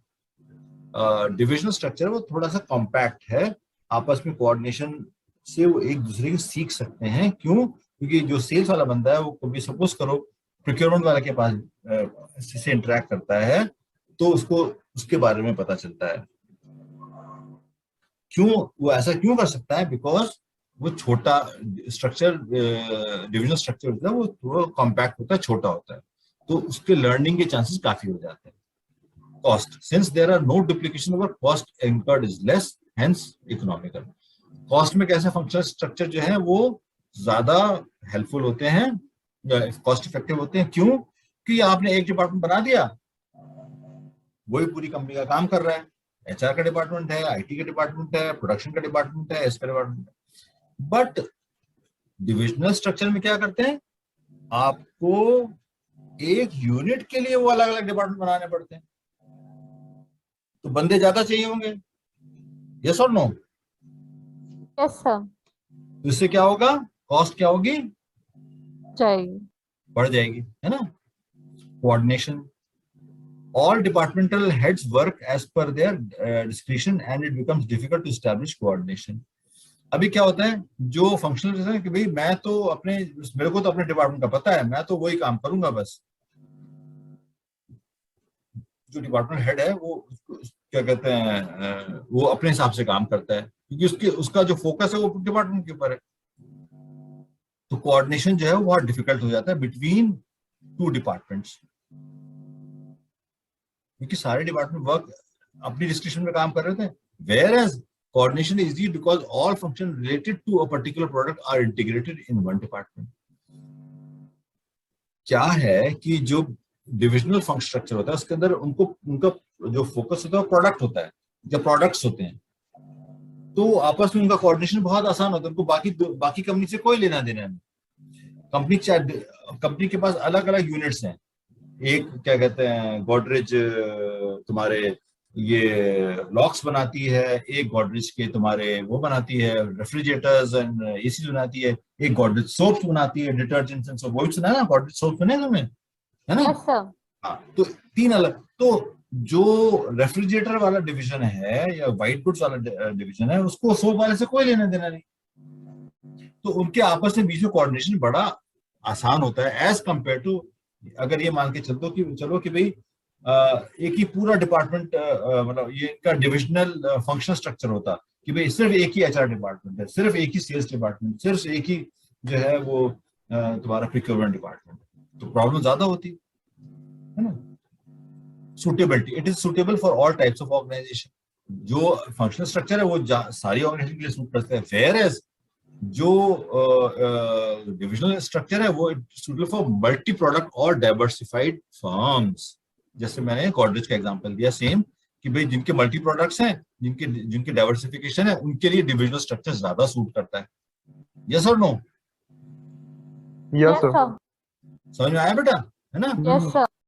Speaker 1: डिविजनल स्ट्रक्चर है वो थोड़ा सा कॉम्पैक्ट है, आपस में कोऑर्डिनेशन से वो एक दूसरे को सीख सकते हैं। क्यों? क्योंकि जो सेल्स वाला बंदा है वो कभी सपोज करो प्रोक्योरमेंट वाले के पास से इंटरेक्ट करता है तो उसको उसके बारे में पता चलता है। क्यों वो ऐसा क्यों कर सकता है? बिकॉज वो छोटा स्ट्रक्चर डिविजनल स्ट्रक्चर होता है वो थोड़ा कॉम्पैक्ट होता है, छोटा होता है, तो उसके लर्निंग के चांसेस काफी हो जाते हैं। Cost, since there are no duplication over cost incurred is less, hence economical. Cost में कैसे फंक्शनल स्ट्रक्चर जो है वो ज्यादा हेल्पफुल होते हैं, कॉस्ट इफेक्टिव होते हैं। क्यों? कि आपने एक डिपार्टमेंट बना दिया, वही पूरी कंपनी का काम कर रहा है। एचआर का डिपार्टमेंट है, आईटी का डिपार्टमेंट है, प्रोडक्शन का डिपार्टमेंट है, इसका डिपार्टमेंट है। बट डिविजनल स्ट्रक्चर में क्या करते हैं, आपको एक यूनिट के लिए वो अलग अलग डिपार्टमेंट बनाने पड़ते हैं, तो बंदे ज्यादा चाहिए होंगे। यस और नो?
Speaker 3: Yes sir.
Speaker 1: तो इससे क्या होगा, कॉस्ट क्या होगी,
Speaker 3: जाएगी,
Speaker 1: बढ़ जाएगी, है ना। Coordination, all departmental heads work as per their discretion and it becomes difficult to establish coordination. अभी क्या होता है, जो फंक्शनल है कि भाई मैं तो अपने, मेरे को तो अपने डिपार्टमेंट का पता है, मैं तो वही काम करूंगा बस। जो डिपार्टमेंट हेड है वो क्या कहते हैं वो अपने हिसाब से काम करता है, क्योंकि उसका जो फोकस है वो डिपार्टमेंट के ऊपर है। तो कोऑर्डिनेशन जो है वो बहुत डिफिकल्ट हो जाता है बिटवीन टू डिपार्टमेंट्स, क्योंकि सारे डिपार्टमेंट वर्क अपनी डिस्क्रिप्शन में काम कर रहे थे। Whereas coordination is easy because all function related to a particular product are integrated in one department. क्या है कि जो डिविजनल फंक्शन स्ट्रक्चर होता है उसके अंदर उनका जो फोकस होता है वो प्रोडक्ट होता है, जो प्रोडक्ट्स होते हैं, तो आपस में उनका कोऑर्डिनेशन बहुत आसान होता है। उनको बाकी कंपनी से कोई लेना देना नहीं। कंपनी के पास अलग अलग यूनिट्स हैं, एक क्या कहते हैं गोदरेज तुम्हारे ये लॉक्स बनाती है, एक गॉडरेज के तुम्हारे वो बनाती है रेफ्रिजरेटर्स एंड एसी बनाती है, एक गॉडरेज सोप बनाती है, डिटर्जेंट्स एंड सोप, वो भी सुना है ना, गॉडरेज सोप सुने हैं तुमने, है ना?
Speaker 3: Yes sir.
Speaker 1: हाँ, तो तीन अलग, तो जो रेफ्रिजरेटर वाला डिवीजन है या व्हाइट गुड्स वाला डिवीजन है, उसको सोप वाले से कोई लेना देना नहीं, तो उनके आपस में बीच में कोऑर्डिनेशन बड़ा आसान होता है एज कंपेयर टू, अगर ये मान के चलो कि भाई एक ही पूरा डिपार्टमेंट, मतलब ये इनका डिविजनल फंक्शन स्ट्रक्चर होता कि भाई सिर्फ एक ही एचआर डिपार्टमेंट है, सिर्फ एक ही सेल्स डिपार्टमेंट, सिर्फ एक ही जो है वो तुम्हारा प्रोक्योरमेंट डिपार्टमेंट, तो प्रॉब्लम ज्यादा होती है ना। Suitability, it is suitable for all types of organisation, जो फंक्शनल स्ट्रक्चर है वो सारी ऑर्गेनाइजेशन के लिए सूट करता है, फेयर एज जो डिविजनल स्ट्रक्चर है वो सुटेबल फॉर मल्टी प्रोडक्ट और डाइवर्सिफाइड फर्म्स। जैसे मैंने गॉडरेज का एग्जांपल दिया सेम, कि भाई जिनके मल्टी प्रोडक्ट्स हैं, जिनके डाइवर्सिफिकेशन है, उनके लिए डिविजनल स्ट्रक्चर ज्यादा सूट करता है। यस और no?
Speaker 2: Yes
Speaker 3: yes
Speaker 2: sir.
Speaker 3: Sir.
Speaker 1: समझ में आया बेटा, है ना?
Speaker 3: Yes sir.